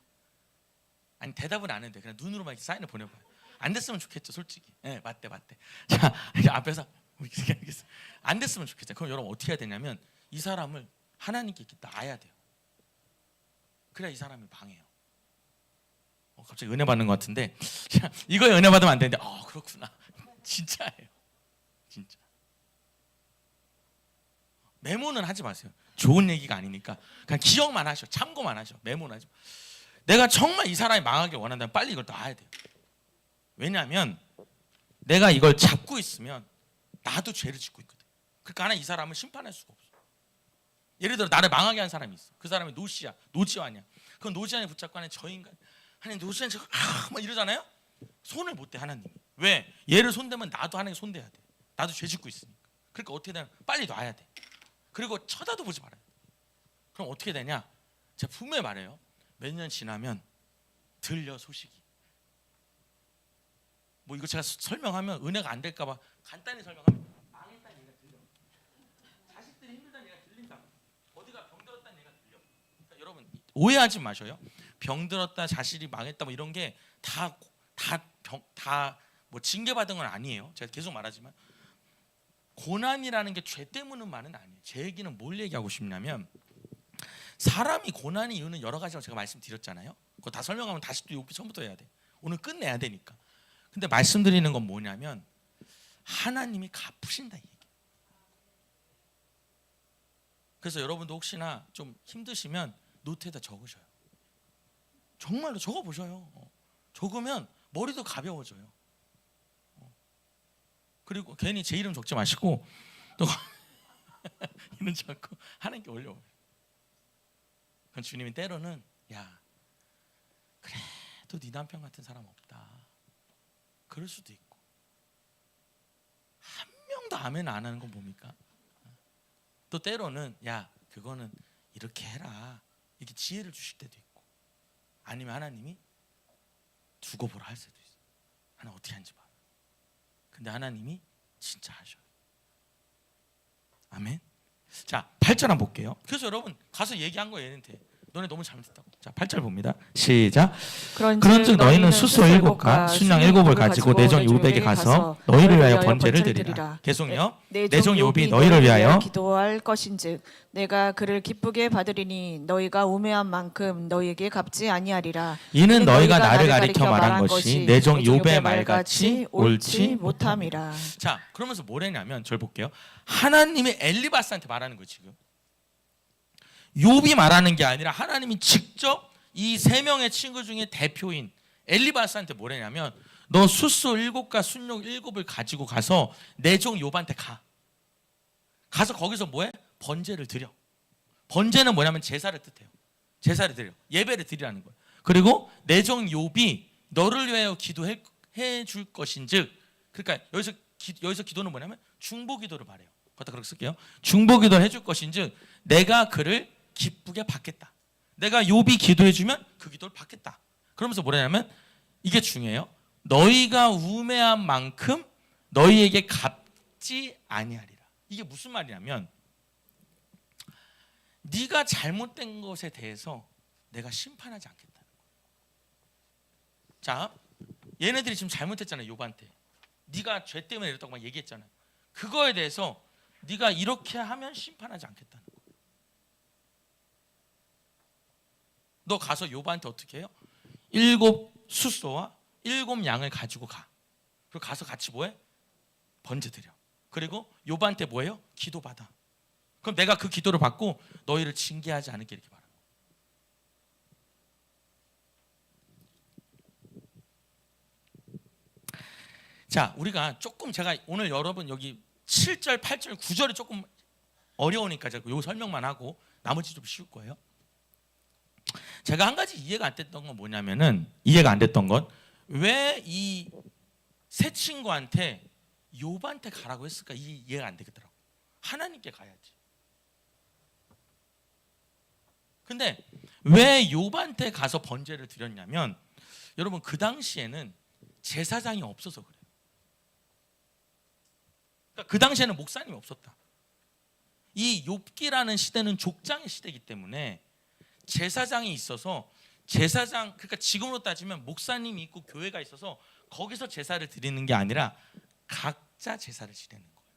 아니 대답은 안 해도 돼. 그냥 눈으로만 이렇게 사인을 보내봐요. 안 됐으면 좋겠죠, 솔직히. 네, 맞대. 자, 이렇게 앞에서 안 됐으면 좋겠죠. 그럼 여러분 어떻게 해야 되냐면 이 사람을 하나님께 이렇게 놔야 돼요. 그래야 이 사람이 방해요. 갑자기 은혜 받는 것 같은데 이거에 은혜 받으면 안 되는데 그렇구나. 진짜예요. 진짜. 메모는 하지 마세요. 좋은 얘기가 아니니까 그냥 기억만 하셔. 참고만 하셔. 메모는 하지 마. 내가 정말 이 사람이 망하길 원한다면 빨리 이걸 놔야 돼요. 왜냐하면 내가 이걸 잡고 있으면 나도 죄를 짓고 있거든. 그러니까 하나 이 사람을 심판할 수가 없어. 예를 들어 나를 망하게 한 사람이 있어. 그 사람이 노지환이야. 그럼 노지환이 붙잡고 하나님 저 인간, 하나님 노지환이 막 이러잖아요. 손을 못 대 하나님이. 왜? 얘를 손대면 나도 하나님 손대야 돼. 나도 죄 짓고 있으니까. 그러니까 어떻게 되냐? 빨리 놔야 돼. 그리고 쳐다도 보지 말아야 돼. 그럼 어떻게 되냐? 제가 분명히 말해요. 몇 년 지나면 들려 소식이. 뭐 이거 제가 설명하면 은혜가 안 될까 봐 간단히 설명하면 망했다는 얘기가 들려. 자식들이 힘들다는 얘기가 들린다. 어디가 병들었다는 얘기가 들려. 그러니까 여러분 오해하지 마셔요. 병들었다, 자식이 망했다 뭐 이런 게 다 뭐 징계받은 건 아니에요. 제가 계속 말하지만 고난이라는 게 죄 때문은 말은 아니에요. 제 얘기는 뭘 얘기하고 싶냐면 사람이 고난이 이유는 여러 가지라고 제가 말씀드렸잖아요. 그거 다 설명하면 다시 또 여기 처음부터 해야 돼. 오늘 끝내야 되니까. 근데 말씀드리는 건 뭐냐면 하나님이 갚으신다 이 얘기. 그래서 여러분도 혹시나 좀 힘드시면 노트에다 적으셔요. 정말로 적어보셔요. 적으면 머리도 가벼워져요. 그리고 괜히 제 이름 적지 마시고 또 이름 적고 하나님께 올려요. 그럼 주님이 때로는 야 그래도 네 남편 같은 사람 없다. 그럴 수도 있고 한 명도 아멘 안 하는 건 뭡니까? 또 때로는 야 그거는 이렇게 해라 이렇게 지혜를 주실 때도 있고 아니면 하나님이 두고 보라 할 수도 있어. 하나님 어떻게 하는지 봐. 근데 하나님이 진짜 하셔요. 아멘. 자 8절 한번 볼게요. 그래서 여러분 가서 얘기한 거예요. 얘한테 너네 너무 잘못했다고. 자 8절 봅니다. 시작. 그런즉 너희는 숫소 7과 순양 7을 가지고 내종 요백에 가서 너희를 위하여 번제를 드리라. 계속요. 내종 요비 너희를 위하여 기도할 것인즉 내가 그를 기쁘게 받으리니 너희가 우매한 만큼 너희에게 갚지 아니하리라. 이는 너희가 나를 가리켜 말한 것이 내종 욥의 말같이 옳지 못함이라. 자 그러면서 뭐래냐면 절 볼게요. 하나님이 엘리바스한테 말하는 거 지금. 욥이 말하는 게 아니라 하나님이 직접 이 세 명의 친구 중에 대표인 엘리바스한테 뭐래냐면 너 숫소 7과 순양 7을 가지고 가서 내 종 욥한테 가서 거기서 뭐해? 번제를 드려. 번제는 뭐냐면 제사를 뜻해요. 제사를 드려. 예배를 드리라는 거예요. 그리고 내 종 욥이 너를 위하여 기도해 줄 것인즉 그러니까 여기서 기도는 뭐냐면 중보 기도를 말해요. 갖다 그렇게 쓸게요. 중보 기도를 해줄 것인즉 내가 그를 기쁘게 받겠다. 내가 욥이 기도해 주면 그 기도를 받겠다. 그러면서 뭐냐면 이게 중요해요. 너희가 우매한 만큼 너희에게 갚지 아니하리라. 이게 무슨 말이냐면 네가 잘못된 것에 대해서 내가 심판하지 않겠다는 거예요. 자, 얘네들이 지금 잘못했잖아요. 욥한테. 네가 죄 때문에 이랬다고 막 얘기했잖아요. 그거에 대해서 네가 이렇게 하면 심판하지 않겠다는 거예요. 너 가서 욥한테 어떻게 해요? 7 숫소와 7 양을 가지고 가. 그리고 가서 같이 뭐해? 번제 드려. 그리고 욥한테 뭐해요? 기도받아. 그럼 내가 그 기도를 받고 너희를 징계하지 않을게 이렇게 말합니다. 자, 우리가 조금 제가 오늘 여러분 여기 7절, 8절, 9절이 조금 어려우니까 제가 요 설명만 하고 나머지 좀 쉬울 거예요. 제가 한 가지 이해가 안 됐던 건 뭐냐면은 이해가 안 됐던 건 왜 이 세 친구한테 욥한테 가라고 했을까? 이해가 안 되겠더라고. 하나님께 가야지. 근데 왜 욥한테 가서 번제를 드렸냐면 여러분 그 당시에는 제사장이 없어서 그래요. 그러니까 그 당시에는 목사님이 없었다. 이 욥기라는 시대는 족장의 시대이기 때문에 제사장이 있어서 제사장 그러니까 지금으로 따지면 목사님이 있고 교회가 있어서 거기서 제사를 드리는 게 아니라 각자 제사를 지내는 거예요.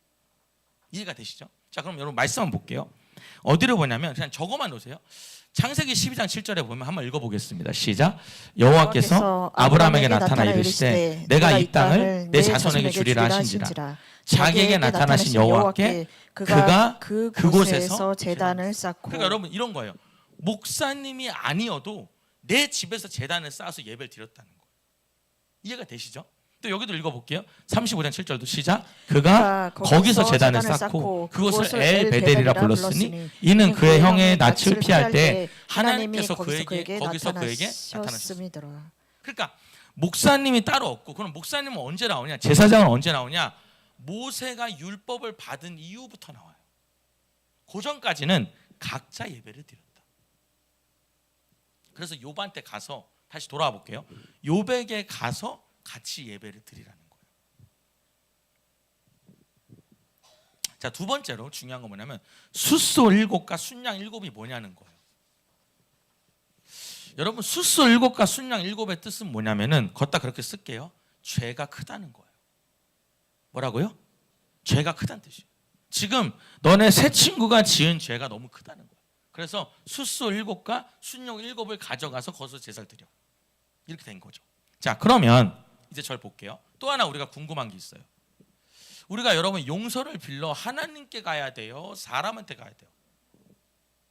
이해가 되시죠? 자 그럼 여러분 말씀 한번 볼게요. 어디로 보냐면 그냥 저거만 놓으세요. 창세기 12장 7절에 보면 한번 읽어보겠습니다. 시작. 여호와께서 아브라함에게 나타나 이르시되 내가 이 땅을 내 자손에게 주리라 하신지라. 자기에게 나타나신 여호와께 그가 그곳에서 제단을 쌓고. 그러니까 여러분 이런 거예요. 목사님이 아니어도 내 집에서 제단을 쌓아서 예배를 드렸다는 거예요. 이해가 되시죠? 또 여기도 읽어볼게요. 35장 7절도 시작. 그가 거기서 제단을 쌓고 그곳을 엘 베델이라 불렀으니 이는 그의 형의 낯을 피할 때 하나님께서 그에게 거기서 그에게 나타나셨습니다. 그러니까 목사님이 따로 없고 그럼 목사님은 언제 나오냐? 제사장은 언제 나오냐? 모세가 율법을 받은 이후부터 나와요. 그 전까지는 각자 예배를 드렸다. 그래서 욥한테 가서 다시 돌아와 볼게요. 욥에게 가서 같이 예배를 드리라는 거예요. 자, 두 번째로 중요한 건 뭐냐면 숫소 7과 순양 7이 뭐냐는 거예요. 여러분, 숫소 7과 순양 7의 뜻은 뭐냐면은 걷다 그렇게 쓸게요. 죄가 크다는 거예요. 뭐라고요? 죄가 크다는 뜻이에요. 지금 너네 새 친구가 지은 죄가 너무 크다는 거예요. 그래서 숫소 7과 순양 7을 가져가서 거기서 제사를 드려. 이렇게 된 거죠. 자, 그러면 이제 절 볼게요. 또 하나 우리가 궁금한 게 있어요. 우리가 여러분 용서를 빌러 하나님께 가야 돼요? 사람한테 가야 돼요?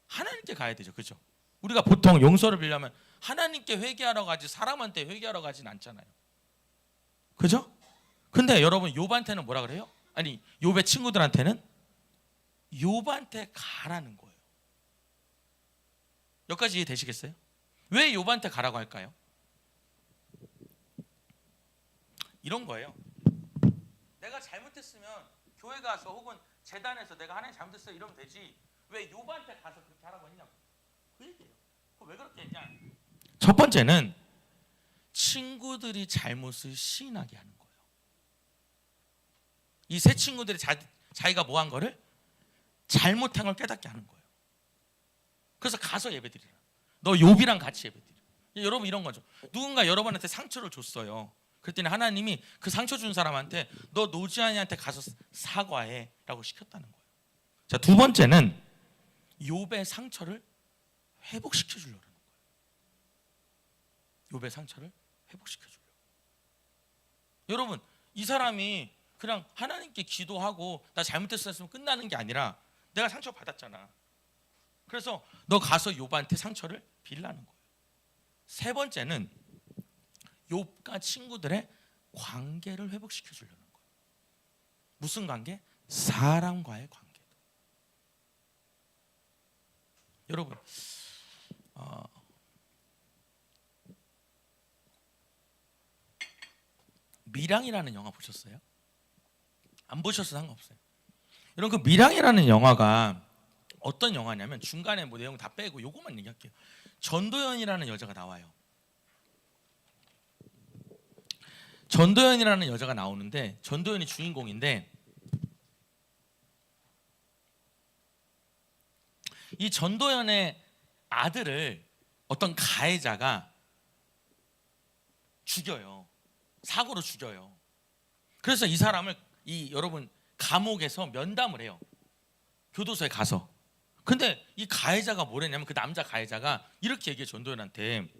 하나님께 가야 되죠. 그렇죠? 우리가 보통 용서를 빌려면 하나님께 회개하러 가지 사람한테 회개하러 가진 않잖아요. 그죠? 근데 여러분 욥한테는 뭐라 그래요? 아니, 욥의 친구들한테는 욥한테 가라는 거예요. 여기까지 이해되시겠어요? 왜 욥한테 가라고 할까요? 이런 거예요. 내가 잘못했으면 교회 가서 혹은 재단에서 내가 하나님 잘못했어요 이러면 되지, 왜 욥한테 가서 그렇게 하라고 했냐고. 그 얘기예요. 왜 그렇게 했냐? 첫 번째는 친구들이 잘못을 시인하게 하는 거예요. 이 세 친구들이 자기가 뭐 한 거를 잘못한 걸 깨닫게 하는 거예요. 그래서 가서 예배드리라. 너 욥이랑 같이 예배드려. 여러분 이런 거죠. 누군가 여러분한테 상처를 줬어요. 그랬더니 하나님이 그 상처 준 사람한테 너 노지아니한테 가서 사과해 라고 시켰다는 거예요. 자, 두 번째는 욥의 상처를 회복시켜 주려는 거예요. 욥의 상처를 회복시켜 주려고. 여러분, 이 사람이 그냥 하나님께 기도하고 나 잘못했어 했으면 끝나는 게 아니라 내가 상처 받았잖아. 그래서 너 가서 욥한테 상처를 빌라는 거예요. 세 번째는 욥과 친구들의 관계를 회복시켜 주려는 거예요. 무슨 관계? 사람과의 관계. 여러분, 밀양이라는 영화 보셨어요? 안 보셔서 상관없어요. 여러분, 그 밀양이라는 영화가 어떤 영화냐면 중간에 뭐 내용 다 빼고 요것만 얘기할게요. 전도연이라는 여자가 나와요. 전도연이라는 여자가 나오는데 전도연이 주인공인데 이 전도연의 아들을 어떤 가해자가 죽여요. 사고로 죽여요. 그래서 이 사람을 여러분 감옥에서 면담을 해요. 교도소에 가서. 근데 이 가해자가 뭐랬냐면 그 남자 가해자가 이렇게 얘기해 전도연한테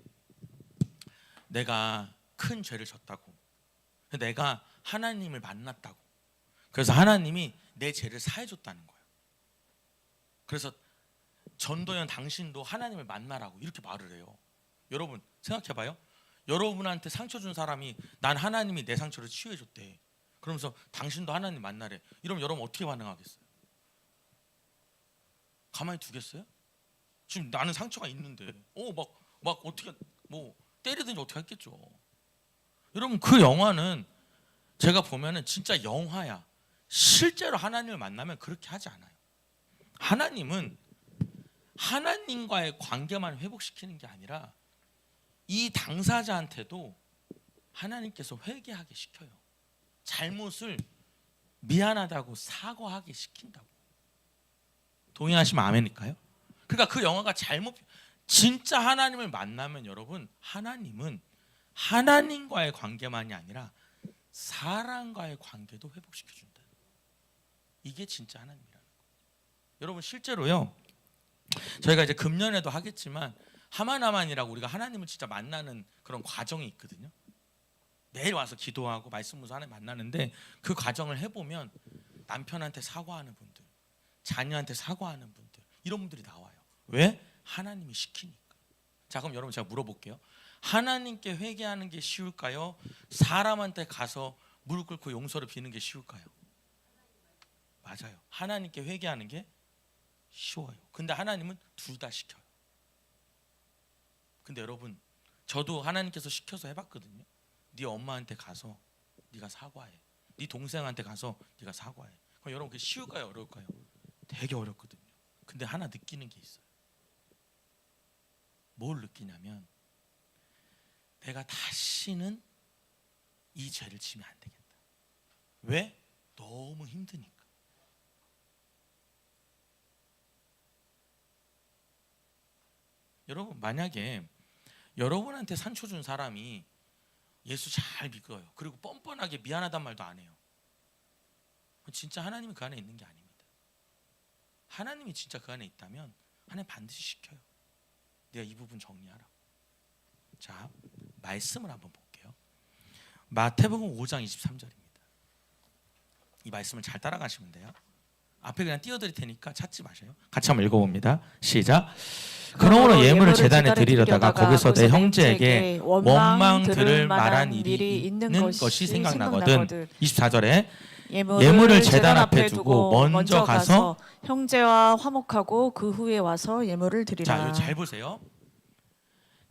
내가 큰 죄를 졌다고. 내가 하나님을 만났다고. 그래서 하나님이 내 죄를 사해줬다는 거예요. 그래서 전도연 당신도 하나님을 만나라고 이렇게 말을 해요. 여러분 생각해봐요. 여러분한테 상처 준 사람이 난 하나님이 내 상처를 치유해줬대. 그러면서 당신도 하나님 만나래. 이러면 여러분 어떻게 반응하겠어요? 가만히 두겠어요? 지금 나는 상처가 있는데 막 어떻게 뭐 때리든지 어떻게 했겠죠. 여러분 그 영화는 제가 보면은 진짜 영화야. 실제로 하나님을 만나면 그렇게 하지 않아요. 하나님은 하나님과의 관계만 회복시키는 게 아니라 이 당사자한테도 하나님께서 회개하게 시켜요. 잘못을 미안하다고 사과하게 시킨다고. 동의하시면 아멘일까요? 그러니까 그 영화가 진짜 하나님을 만나면 여러분 하나님은 하나님과의 관계만이 아니라 사람과의 관계도 회복시켜준다. 이게 진짜 하나님이라는 거예요. 여러분 실제로요. 저희가 이제 금년에도 하겠지만 하마나만이라고 우리가 하나님을 진짜 만나는 그런 과정이 있거든요. 매일 와서 기도하고 말씀 문서 하나님 만나는데 그 과정을 해보면 남편한테 사과하는 분들, 자녀한테 사과하는 분들, 이런 분들이 나와요. 왜? 하나님이 시키니까. 자, 그럼 여러분 제가 물어볼게요. 하나님께 회개하는 게 쉬울까요? 사람한테 가서 무릎 꿇고 용서를 비는 게 쉬울까요? 맞아요. 하나님께 회개하는 게 쉬워요. 근데 하나님은 둘 다 시켜요. 근데 여러분 저도 하나님께서 시켜서 해봤거든요. 네 엄마한테 가서 네가 사과해. 네 동생한테 가서 네가 사과해. 그럼 여러분 그게 쉬울까요? 어려울까요? 되게 어렵거든요. 근데 하나 느끼는 게 있어요. 뭘 느끼냐면 내가 다시는 이 죄를 지면 안 되겠다. 왜? 너무 힘드니까. 여러분, 만약에 여러분한테 상처 준 사람이 예수 잘 믿어요. 그리고 뻔뻔하게 미안하단 말도 안 해요. 진짜 하나님이 그 안에 있는 게 아닙니다. 하나님이 진짜 그 안에 있다면 하나님 반드시 시켜요. 내가 이 부분 정리하라. 자, 말씀을 한번 볼게요. 마태복음 5장 23절입니다. 이 말씀을 잘 따라가시면 돼요. 앞에 그냥 띄워드릴 테니까 찾지 마세요. 같이 한번 읽어봅니다. 시작. 그러므로 예물을 제단에 드리려다가 거기서 내 형제에게 원망 들을 만한 일이 있는 것이 생각나거든. 24절에 예물을 제단 앞에 두고 먼저 가서 형제와 화목하고 그 후에 와서 예물을 드리라. 자, 잘 보세요.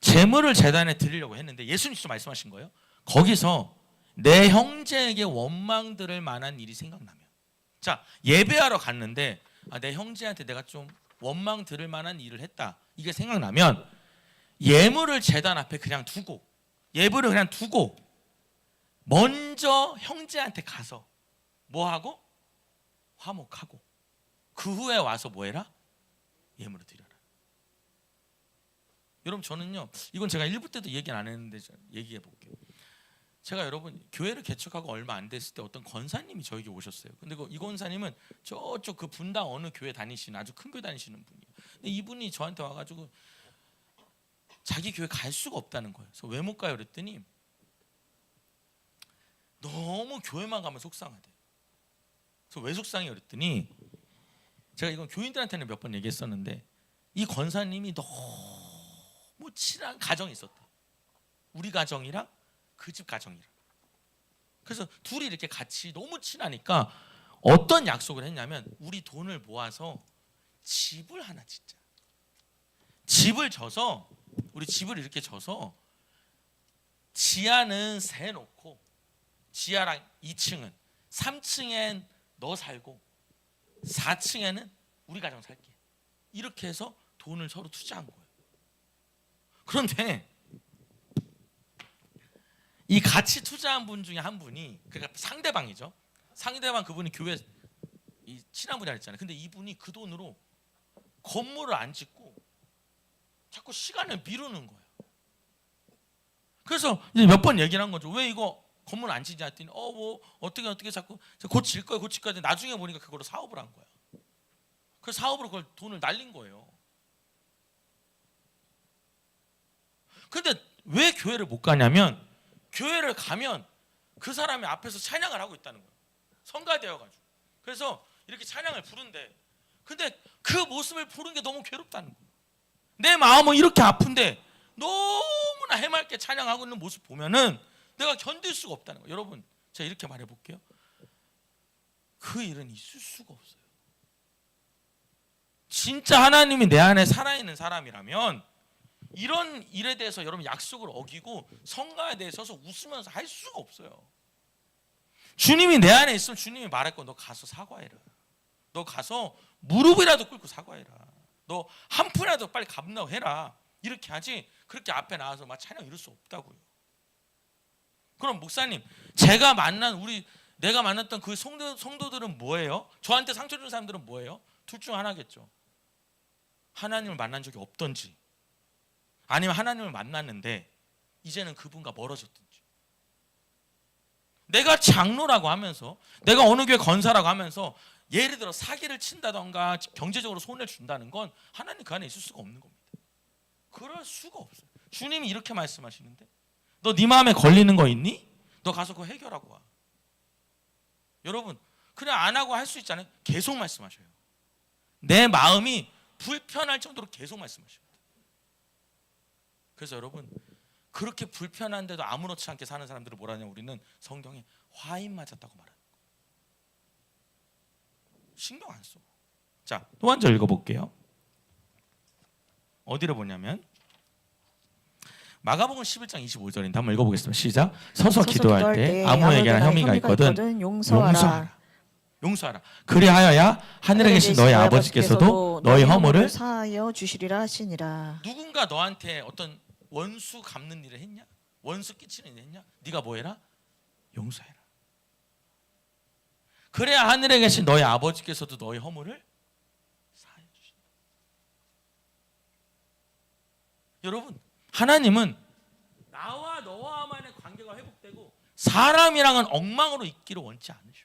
제물을 제단에 드리려고 했는데 예수님 직접 말씀하신 거예요. 거기서 내 형제에게 원망 들을 만한 일이 생각나면, 자, 예배하러 갔는데 내 형제한테 내가 좀 원망 들을 만한 일을 했다, 이게 생각나면 예물을 제단 앞에 그냥 두고, 예물을 그냥 두고 먼저 형제한테 가서 뭐하고? 화목하고 그 후에 와서 뭐해라? 예물을 드려라. 여러분, 저는요, 이건 제가 1부 때도 얘기 안 했는데 얘기해 볼게요. 제가 여러분 교회를 개척하고 얼마 안 됐을 때 어떤 권사님이 저에게 오셨어요. 근데 이 권사님은 저쪽 그 분당 어느 교회 다니시는 아주 큰 교회 다니시는 분이에요. 근데 이분이 저한테 와가지고 자기 교회 갈 수가 없다는 거예요. 그래서 왜 못 가요? 그랬더니 너무 교회만 가면 속상하대. 그래서 왜 속상해요? 그랬더니 제가 이건 교인들한테는 몇 번 얘기했었는데 이 권사님이 너무 친한 가정이 있었다. 우리 가정이랑 그 집 가정이랑. 그래서 둘이 이렇게 같이 너무 친하니까 어떤 약속을 했냐면 우리 돈을 모아서 집을 하나 짓자. 집을 져서, 우리 집을 이렇게 져서 지하는 세 놓고 지하랑 2층은 3층엔 너 살고 4층에는 우리 가정 살게. 이렇게 해서 돈을 서로 투자한 거예요. 그런데 이 같이 투자한 분 중에 한 분이, 그러니까 상대방이죠. 상대방 그분이 교회 이 친한 분이 했잖아요. 근데 이분이 그 돈으로 건물을 안 짓고 자꾸 시간을 미루는 거예요. 그래서 이제 몇 번 얘기를 한 거죠. 왜 이거 건물 안 짓냐 했더니 뭐 어떻게 자꾸 곧 질 거예요. 나중에 보니까 그걸로 사업을 한 거야. 그 사업으로 그걸 돈을 날린 거예요. 근데 왜 교회를 못 가냐면 교회를 가면 그 사람이 앞에서 찬양을 하고 있다는 거예요. 성가되어가지고. 그래서 이렇게 찬양을 부른대. 근데 그 모습을 보는 게 너무 괴롭다는 거예요. 내 마음은 이렇게 아픈데 너무나 해맑게 찬양하고 있는 모습 보면은 내가 견딜 수가 없다는 거예요. 여러분, 제가 이렇게 말해볼게요. 그 일은 있을 수가 없어요. 진짜 하나님이 내 안에 살아있는 사람이라면 이런 일에 대해서 여러분 약속을 어기고 성가에 대해서 웃으면서 할 수가 없어요. 주님이 내 안에 있으면 주님이 말할 거, 너 가서 사과해라. 너 가서 무릎이라도 꿇고 사과해라. 너 한 푼이라도 빨리 갚는다고 해라. 이렇게 하지 그렇게 앞에 나와서 막 찬양 이럴 수 없다고요. 그럼 목사님, 내가 만났던 그 성도들은 뭐예요? 저한테 상처 준 사람들은 뭐예요? 둘 중 하나겠죠. 하나님을 만난 적이 없던지, 아니면 하나님을 만났는데 이제는 그분과 멀어졌든지. 내가 장로라고 하면서, 내가 어느 교회 권사라고 하면서 예를 들어 사기를 친다던가 경제적으로 손해를 준다는 건 하나님 그 안에 있을 수가 없는 겁니다. 그럴 수가 없어요. 주님이 이렇게 말씀하시는데 너 네 마음에 걸리는 거 있니? 너 가서 그거 해결하고 와. 여러분, 그냥 안 하고 할 수 있잖아요. 계속 말씀하셔요. 내 마음이 불편할 정도로 계속 말씀하셔요. 그래서 여러분, 그렇게 불편한데도 아무렇지 않게 사는 사람들을 뭐라 하냐, 우리는 성경에 화인 맞았다고 말하는 거예요. 신경 안 써. 자, 또 한 절 읽어볼게요. 어디를 보냐면 마가복음 11장 25절인데 한번 읽어보겠습니다. 시작. 서서 기도할 때 아무에게나 혐의가 있거든 용서하라. 용서하라. 그리하여야 하늘에 계신 너희 아버지께서도 너희 허물을 사하여 주시리라 하시니라. 누군가 너한테 어떤 원수 갚는 일을 했냐? 원수 끼치는 일을 했냐? 네가 뭐 해라? 용서해라. 그래야 하늘에 계신 너희 아버지께서도 너희 허물을 사하여 주신다. 여러분, 하나님은 나와 너와만의 관계가 회복되고 사람이랑은 엉망으로 있기를 원치 않으셔요.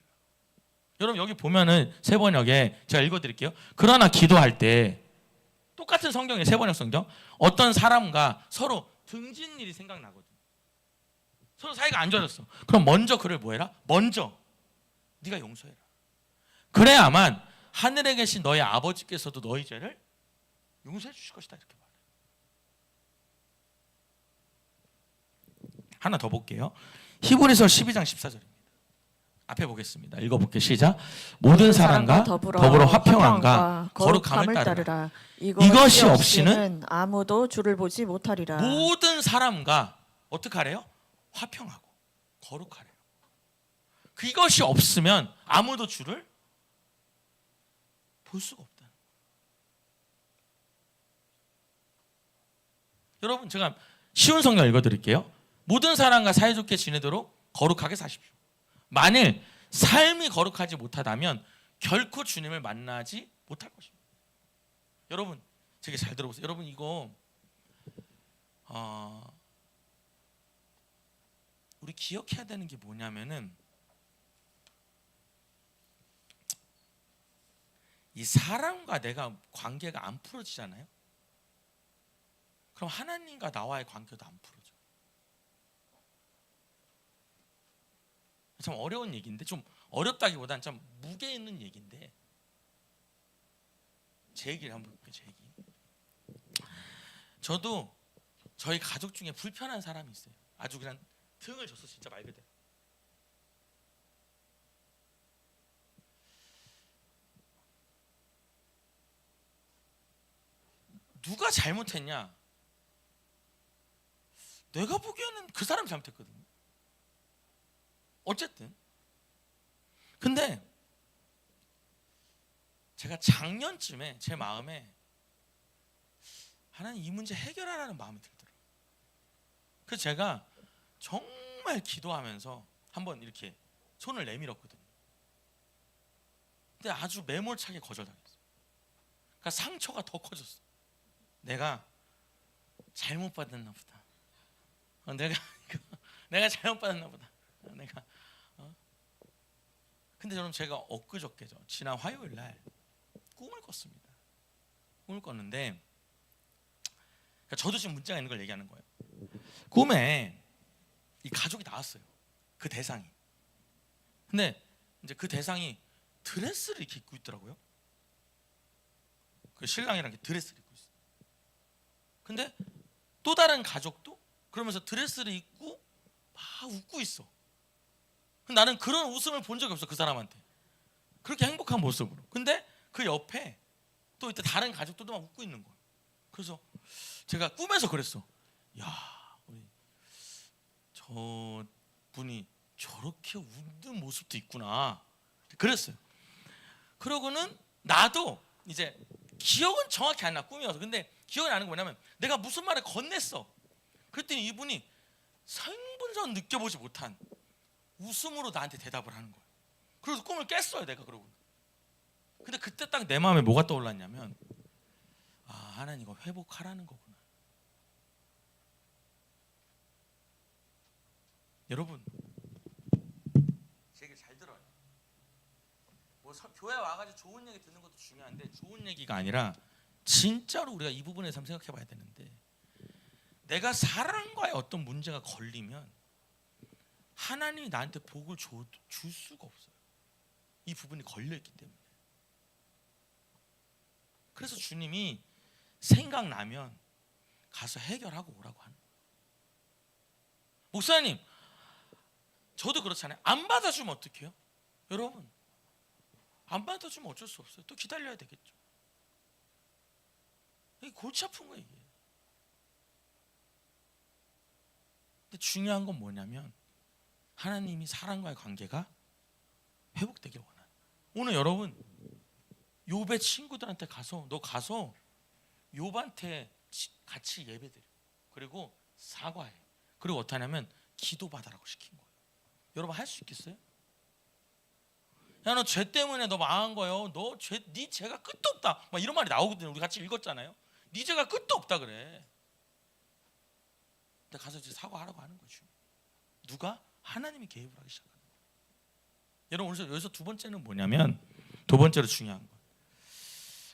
여러분 여기 보면은 세번역에 제가 읽어드릴게요. 그러나 기도할 때 똑같은 성경이에요. 세번역 성경. 어떤 사람과 서로 등진 일이 생각나거든. 서로 사이가 안 좋아졌어. 그럼 먼저 그를 뭐해라? 먼저 네가 용서해라. 그래야만 하늘에 계신 너희 아버지께서도 너희 죄를 용서해 주실 것이다. 이렇게 말해요. 하나 더 볼게요. 히브리서 12장 14절입니다. 앞에 보겠습니다. 읽어볼게요. 시작. 모든 사람과 더불어 화평함과 거룩함을 따르라. 이것이 없이는 아무도 주를 보지 못하리라. 모든 사람과 어떻게 하래요? 화평하고 거룩하래요. 이것이 없으면 아무도 주를 볼 수가 없다. 여러분 제가 쉬운 성경 읽어드릴게요. 모든 사람과 사이좋게 지내도록 거룩하게 사십시오. 만일 삶이 거룩하지 못하다면 결코 주님을 만나지 못할 것입니다. 여러분 되게 잘 들어보세요. 여러분 이거 우리 기억해야 되는 게 뭐냐면은 이 사람과 내가 관계가 안 풀어지잖아요. 그럼 하나님과 나와의 관계도 안 풀어져. 참 어려운 얘기인데, 좀 어렵다기보다는 좀 무게 있는 얘기인데, 제 얘기를 한번 볼게요. 제 얘기. 저도 저희 가족 중에 불편한 사람이 있어요. 아주 그냥 등을 졌어, 진짜 말 그대로. 누가 잘못했냐? 내가 보기에는 그 사람이 잘못했거든요. 어쨌든 근데 제가 작년쯤에 제 마음에 하나님 이 문제 해결하라는 마음이 들더라고요. 그래서 제가 정말 기도하면서 한번 이렇게 손을 내밀었거든요. 근데 아주 매몰차게 거절당했어요. 그러니까 상처가 더 커졌어. 내가 잘못 받았나 보다. 내가 잘못 받았나 보다. 근데 저는 제가 엊그저께죠. 지난 화요일 날 꿈을 꿨습니다. 꿈을 꿨는데 저도 지금 문제가 있는 걸 얘기하는 거예요. 꿈에 이 가족이 나왔어요. 그 대상이. 근데 이제 그 대상이 드레스를 이렇게 입고 있더라고요. 그 신랑이랑 이렇게 드레스를 입고 있어요. 근데 또 다른 가족도 그러면서 드레스를 입고 막 웃고 있어. 나는 그런 웃음을 본 적이 없어. 그 사람한테 그렇게 행복한 모습으로. 근데 그 옆에 또 이때 다른 가족들도 막 웃고 있는 거야. 그래서 제가 꿈에서 그랬어. 야, 우리 저 분이 저렇게 웃는 모습도 있구나. 그랬어요. 그러고는 나도 이제 기억은 정확히 안 나. 꿈이어서. 근데 기억이 나는 게 뭐냐면 내가 무슨 말을 건넸어. 그랬더니 이분이 생분전 느껴보지 못한 웃음으로 나한테 대답을 하는 거예요. 그래서 꿈을 깼어요, 내가. 그러고. 근데 그때 딱 내 마음에 뭐가 떠올랐냐면, 아, 하나님 이거 회복하라는 거구나. 여러분, 제 얘기 잘 들어요. 뭐 교회 와가지고 좋은 얘기 듣는 것도 중요한데 좋은 얘기가 아니라 진짜로 우리가 이 부분에서 한번 생각해봐야 되는데, 내가 사랑과의 어떤 문제가 걸리면 하나님이 나한테 복을 줄 수가 없어요. 이 부분이 걸려있기 때문에. 그래서 주님이 생각나면 가서 해결하고 오라고 하는 거예요. 목사님, 저도 그렇잖아요. 안 받아주면 어떡해요? 여러분, 안 받아주면 어쩔 수 없어요. 또 기다려야 되겠죠. 이게 골치 아픈 거예요, 이게. 근데 중요한 건 뭐냐면 하나님이 사람과의 관계가 회복되길 원하는 거예요. 오늘 여러분 욥의 친구들한테 가서 너 가서 욥한테 같이 예배드려. 그리고 사과해. 그리고 어떻게 하냐면 기도받으라고 시킨 거예요. 여러분 할 수 있겠어요? 야, 너 죄 때문에 너 망한 거예요. 네 죄가 끝도 없다. 막 이런 말이 나오거든요. 우리 같이 읽었잖아요. 네 죄가 끝도 없다 그래. 근데 가서 이제 사과하라고 하는 거죠. 누가? 하나님이 개입을 하기 시작하는 거예요. 여러분 여기서 두 번째는 뭐냐면, 두 번째로 중요한 거.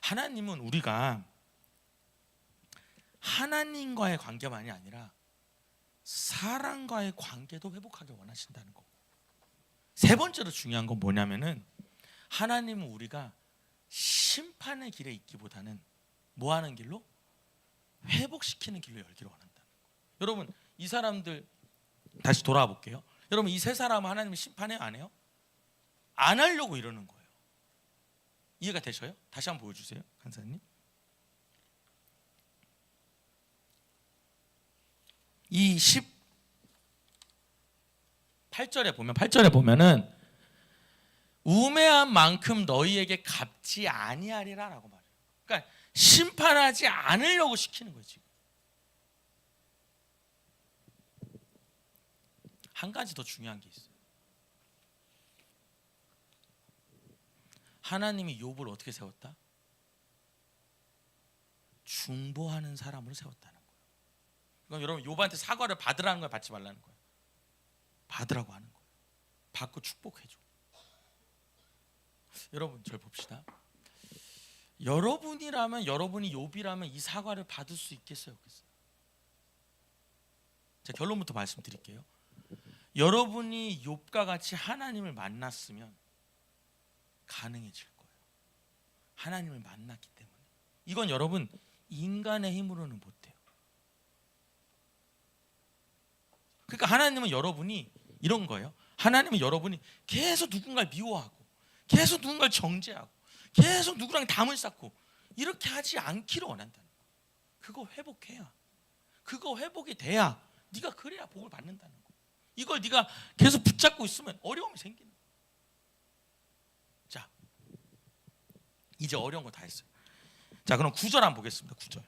하나님은 우리가 하나님과의 관계만이 아니라 사람과의 관계도 회복하길 원하신다는 거. 세 번째로 중요한 건 뭐냐면은, 하나님은 우리가 심판의 길에 있기보다는 뭐 하는 길로? 회복시키는 길로 열기를 원한다는 거. 여러분 이 사람들 다시 돌아와 볼게요. 여러분 이 세 사람은 하나님이 심판해요, 안 해요? 안 하려고 이러는 거예요. 이해가 되셔요? 다시 한번 보여주세요, 간사님. 이 8절에 보면은 우매한 만큼 너희에게 갚지 아니하리라라고 말해요. 그러니까 심판하지 않으려고 시키는 거예요. 지금 한 가지 더 중요한 게 있어요. 하나님이 욥을 어떻게 세웠다? 중보하는 사람으로 세웠다는 거예요. 그럼 여러분 욥한테 사과를 받으라는 거예요, 받지 말라는 거예요? 받으라고 하는 거예요. 받고 축복해줘. 여러분 절 봅시다. 여러분이 욥이라면 이 사과를 받을 수 있겠어요, 없겠어요? 자, 결론부터 말씀드릴게요. 여러분이 욥과 같이 하나님을 만났으면 가능해질 거예요. 하나님을 만났기 때문에. 이건 여러분 인간의 힘으로는 못해요. 그러니까 하나님은 여러분이 이런 거예요. 하나님은 여러분이 계속 누군가를 미워하고, 계속 누군가를 정죄하고, 계속 누구랑 담을 쌓고 이렇게 하지 않기를 원한다는 거예요. 그거 회복해야, 그거 회복이 돼야 네가 그래야 복을 받는다는 거예요. 이걸 네가 계속 붙잡고 있으면 어려움이 생기는 거예요. 자, 이제 어려운 거 다 했어요. 자, 그럼 9절 한번 보겠습니다. 9절.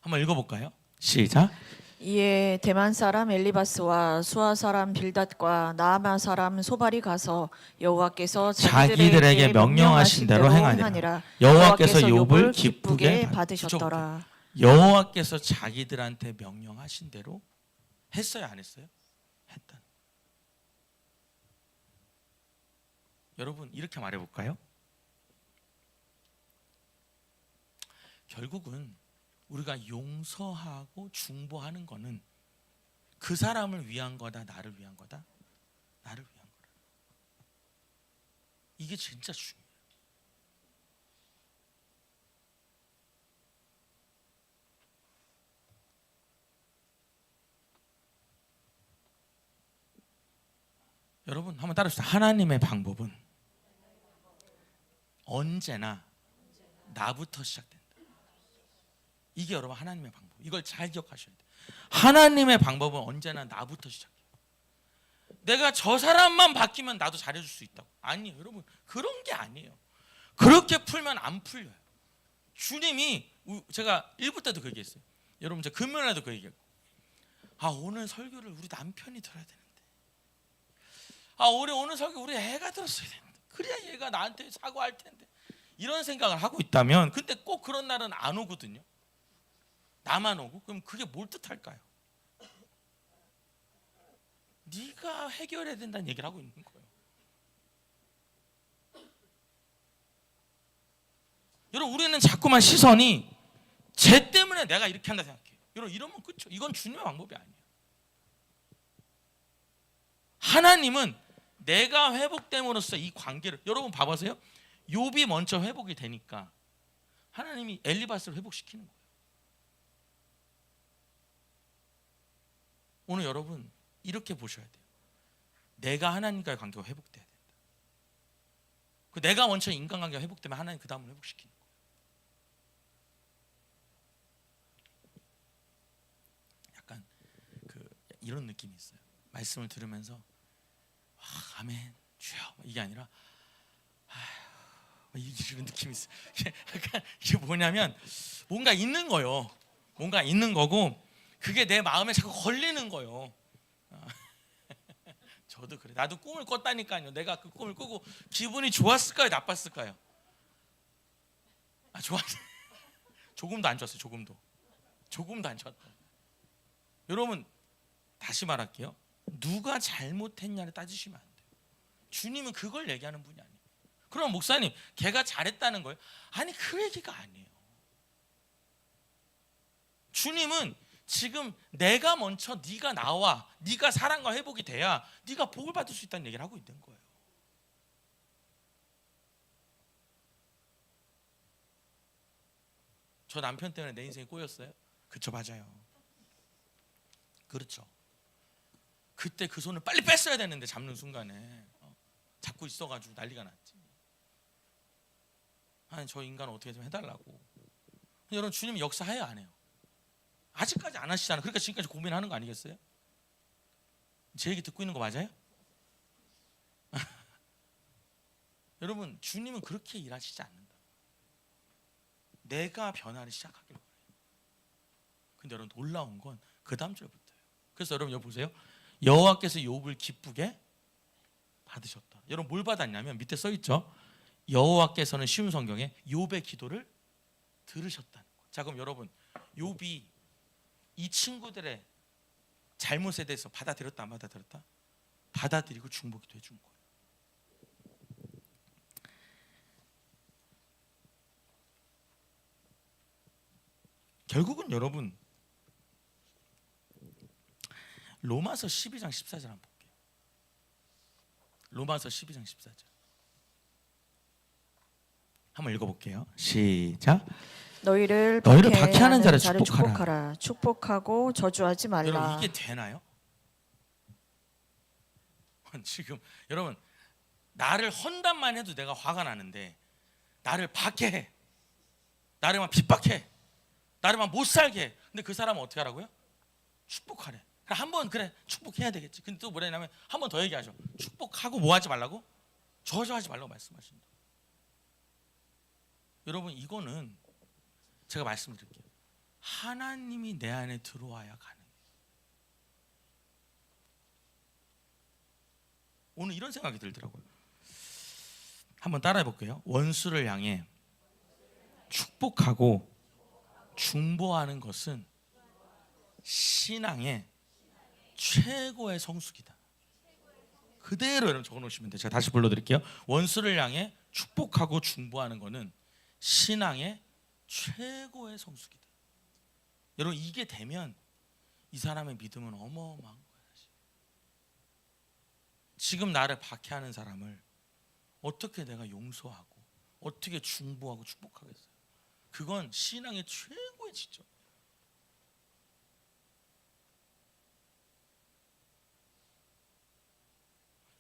한번 읽어볼까요? 시작. 이에 대만 사람 엘리바스와 수아 사람 빌닷과 나아마 사람 소발이 가서 여호와께서 자기들에게 명령하신 대로 행하니라. 여호와께서 욥을 기쁘게 받으셨더라. 여호와께서 자기들한테 명령하신 대로 했어요, 안 했어요? 했다. 여러분 이렇게 말해볼까요? 결국은 우리가 용서하고 중보하는 거는 그 사람을 위한 거다, 나를 위한 거다? 나를 위한 거다. 이게 진짜 중요해요. 여러분 한번 따라합시다. 하나님의 방법은 언제나 나부터 시작된다. 이게 여러분 하나님의 방법. 이걸 잘 기억하셔야 돼요. 하나님의 방법은 언제나 나부터 시작해요. 내가 저 사람만 바뀌면 나도 잘해줄 수 있다고. 아니에요, 여러분. 그런 게 아니에요. 그렇게 풀면 안 풀려요. 주님이, 제가 1부 때도 그 얘기했어요. 여러분 제가 금요일에도 그 얘기했고, 오늘 설교를 우리 남편이 들어야 되는데, 오늘 설교 우리 애가 들었어야 되는데, 그래야 얘가 나한테 사과할 텐데, 이런 생각을 하고 있다면, 근데 꼭 그런 날은 안 오거든요. 나만 오고. 그럼 그게 뭘 뜻할까요? 네가 해결해야 된다는 얘기를 하고 있는 거예요. 여러분 우리는 자꾸만 시선이 쟤 때문에 내가 이렇게 한다 생각해요. 여러분 이러면 끝이죠. 이건 주님의 방법이 아니에요. 하나님은 내가 회복됨으로써 이 관계를, 여러분 봐보세요. 욥이 먼저 회복이 되니까 하나님이 엘리바스를 회복시키는 거예요. 오늘 여러분 이렇게 보셔야 돼요. 내가 하나님과의 관계가 회복돼야 된다. 내가 먼저 인간관계가 회복되면 하나님 그 다음을 회복시키는 거예요. 이런 느낌이 있어요. 말씀을 들으면서 아멘 주여 이게 아니라 이런 느낌이 있어요. 약간 이게 뭐냐면 뭔가 있는 거요. 뭔가 있는 거고 그게 내 마음에 자꾸 걸리는 거요. 저도 그래. 나도 꿈을 꿨다니까요. 내가 그 꿈을 꾸고 기분이 좋았을까요? 나빴을까요? 좋았. 조금도 안 좋았어요. 조금도 안 좋았다. 여러분 다시 말할게요. 누가 잘못했냐를 따지시면 안 돼요. 주님은 그걸 얘기하는 분이 아니에요. 그럼 목사님, 걔가 잘했다는 거예요? 아니 그 얘기가 아니에요. 주님은 지금 내가 먼저 네가 나와 네가 사랑과 회복이 돼야 네가 복을 받을 수 있다는 얘기를 하고 있는 거예요. 저 남편 때문에 내 인생이 꼬였어요? 그쵸, 맞아요. 그렇죠. 그때 그 손을 빨리 뺐어야 되는데 잡는 순간에 잡고 있어가지고 난리가 났지. 아니 저 인간 어떻게 좀 해달라고. 여러분 주님 역사해요 안 해요? 아직까지 안 하시잖아요. 그러니까 지금까지 고민하는 거 아니겠어요? 제 얘기 듣고 있는 거 맞아요? 여러분 주님은 그렇게 일하시지 않는다. 내가 변화를 시작하길 바래요. 근데 여러분 놀라운 건 그 다음 절부터예요. 그래서 여러분 여기 보세요. 여호와께서 욥을 기쁘게 받으셨다. 여러분 뭘 받았냐면 밑에 써 있죠. 여호와께서는 쉬운 성경에 욥의 기도를 들으셨다는 거예요. 자 그럼 여러분 욥이 이 친구들의 잘못에 대해서 받아들였다 안 받아들였다? 받아들이고 중보기도 해준 거예요. 결국은 여러분 로마서 12장 14절 한번 볼게요. 로마서 12장 14절 한번 읽어볼게요. 시작. 너희를 박해하는 자를 축복하라. 축복하고 저주하지 말라. 여러분 이게 되나요? 지금 여러분 나를 헌담만 해도 내가 화가 나는데 나를 박해해, 나를 막 핍박해, 나를 막 못 살게 해. 근데 그 사람은 어떻게 하라고요? 축복하래. 한번 그래 축복해야 되겠지. 근데 또 뭐냐면 한 번 더 얘기하죠. 축복하고 뭐 하지 말라고? 저주하지 말라고 말씀하신다. 여러분 이거는 제가 말씀드릴게요. 하나님이 내 안에 들어와야 가능해요. 오늘 이런 생각이 들더라고요. 한번 따라해 볼게요. 원수를 향해 축복하고 중보하는 것은 신앙의 최고의 성숙이다. 그대로 여러분 적어 놓으시면 돼요. 제가 다시 불러드릴게요. 원수를 향해 축복하고 중보하는 것은 신앙의 최고의 성숙이다. 여러분 이게 되면 이 사람의 믿음은 어마어마한 거예요. 사실. 지금 나를 박해하는 사람을 어떻게 내가 용서하고 어떻게 중보하고 축복하겠어요? 그건 신앙의 최고의 지점.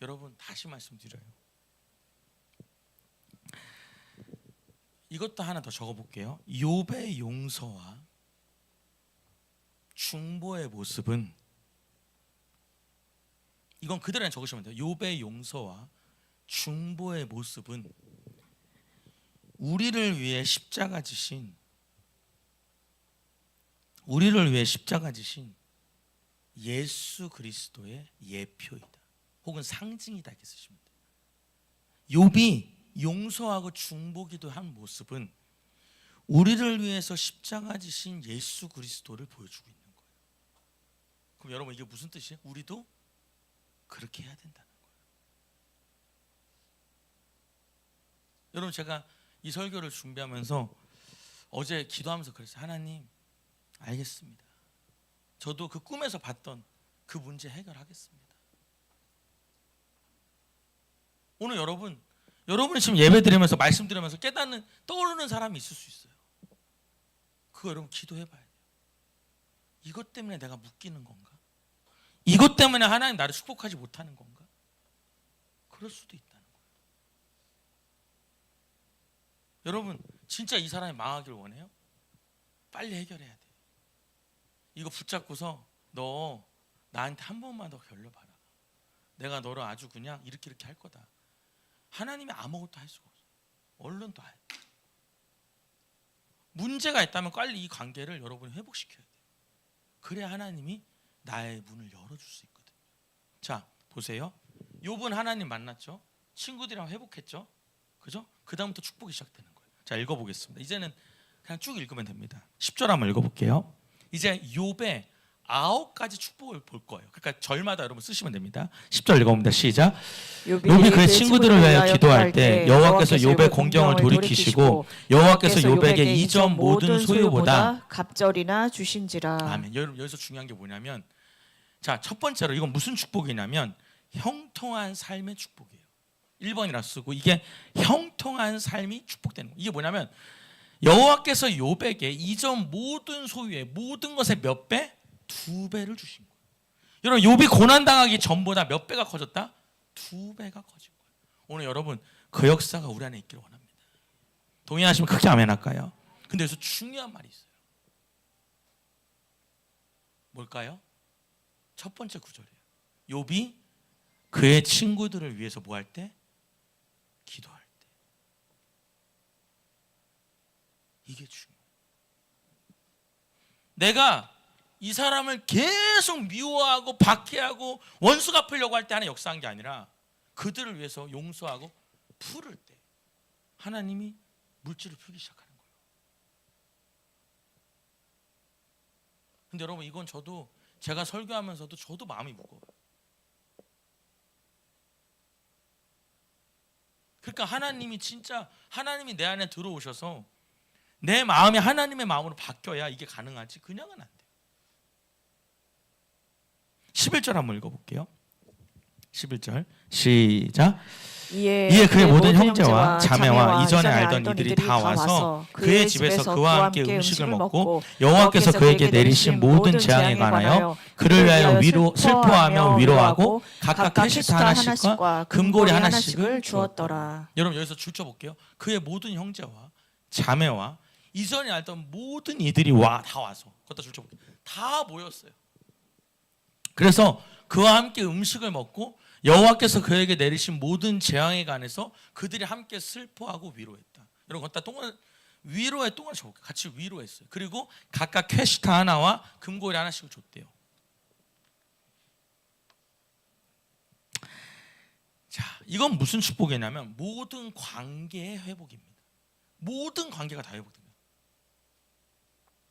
여러분 다시 말씀드려요. 이것도 하나 더 적어볼게요. 욥의 용서와 중보의 모습은 이건 그대로 그냥 적으시면 돼요. 욥의 용서와 중보의 모습은 우리를 위해 십자가 지신 예수 그리스도의 예표이다. 혹은 상징이다 이렇게 쓰시면 돼요. 욥이 용서하고 중보기도 한 모습은 우리를 위해서 십자가 지신 예수 그리스도를 보여주고 있는 거예요. 그럼 여러분 이게 무슨 뜻이에요? 우리도 그렇게 해야 된다는 거예요. 여러분 제가 이 설교를 준비하면서 어제 기도하면서 그랬어요. 하나님 알겠습니다. 저도 그 꿈에서 봤던 그 문제 해결하겠습니다. 오늘 여러분이 지금 예배 드리면서 말씀 드리면서 깨닫는 떠오르는 사람이 있을 수 있어요. 그거 여러분 기도해 봐야 돼요. 이것 때문에 내가 묶이는 건가? 이것 때문에 하나님 나를 축복하지 못하는 건가? 그럴 수도 있다는 거예요. 여러분 진짜 이 사람이 망하길 원해요? 빨리 해결해야 돼. 이거 붙잡고서 너 나한테 한 번만 더 걸려봐라. 내가 너를 아주 그냥 이렇게 할 거다. 하나님이 아무것도 할 수가 없어. 얼른 또 해. 문제가 있다면 빨리 이 관계를 여러분이 회복시켜야 돼요. 그래야 하나님이 나의 문을 열어줄 수 있거든요. 자, 보세요. 욥은 하나님 만났죠. 친구들이랑 회복했죠. 그죠? 그 다음부터 축복이 시작되는 거예요. 자, 읽어보겠습니다. 이제는 그냥 쭉 읽으면 됩니다. 10절 한번 읽어볼게요. 이제 욥의 9가지 축복을 볼 거예요. 그러니까 절마다 여러분 쓰시면 됩니다. 10절 읽어봅니다. 시작. 욥이 그의 친구들을 위하여 기도할 때 여호와께서 욥의 공경을 돌이키시고 여호와께서 욥에게 이전 모든 소유보다 갑절이나 주신지라. 아멘. 여기서 중요한 게 뭐냐면, 자, 첫 번째로 이건 무슨 축복이냐면 형통한 삶의 축복이에요. 1번이라 쓰고 이게 형통한 삶이 축복되는 거예요. 이게 뭐냐면 여호와께서 욥에게 이전 모든 소유의 모든 것의 몇 배? 2배를 주신 거예요. 여러분, 욥이 고난 당하기 전보다 몇 배가 커졌다? 2배가 커진 거예요. 오늘 여러분 그 역사가 우리 안에 있기를 원합니다. 동의하시면 크게 아멘 할까요? 근데 여기서 중요한 말이 있어요. 뭘까요? 첫 번째 구절이에요. 욥이 그의 친구들을 위해서 뭐 할 때? 기도할 때. 이게 중요해요. 내가 이 사람을 계속 미워하고 박해하고 원수 갚으려고 할 때 하나 역사한 게 아니라 그들을 위해서 용서하고 풀을 때 하나님이 물질을 풀기 시작하는 거예요. 근데 여러분, 이건 저도 제가 설교하면서도 저도 마음이 무거워요. 그러니까 하나님이 진짜 하나님이 내 안에 들어오셔서 내 마음이 하나님의 마음으로 바뀌어야 이게 가능하지 그냥은 안 돼요. 11절 한번 읽어볼게요. 11절 시작. 이에 그의 모든 형제와 자매와 이전에 알던 이들이 다 와서 그의 집에서 그와 함께 음식을 먹고 여호와께서 그에게 내리신 모든 재앙에 관하여 그를 위하여 슬퍼하며 위로하고 각각 캐시타 하나씩과 금고리 하나씩을 주었더라. 여러분, 여기서 줄쳐볼게요. 그의 모든 형제와 자매와 이전에 알던 모든 이들이 다 와서 걷다 줄쳐볼게요. 다 모였어요. 그래서 그와 함께 음식을 먹고 여호와께서 그에게 내리신 모든 재앙에 관해서 그들이 함께 슬퍼하고 위로했다. 여러분, 걷다 위로의 똥을 쳐볼게요. 같이 위로했어요. 그리고 각각 캐시타 하나와 금고리 하나씩을 줬대요. 자, 이건 무슨 축복이냐면 모든 관계의 회복입니다. 모든 관계가 다 회복됩니다.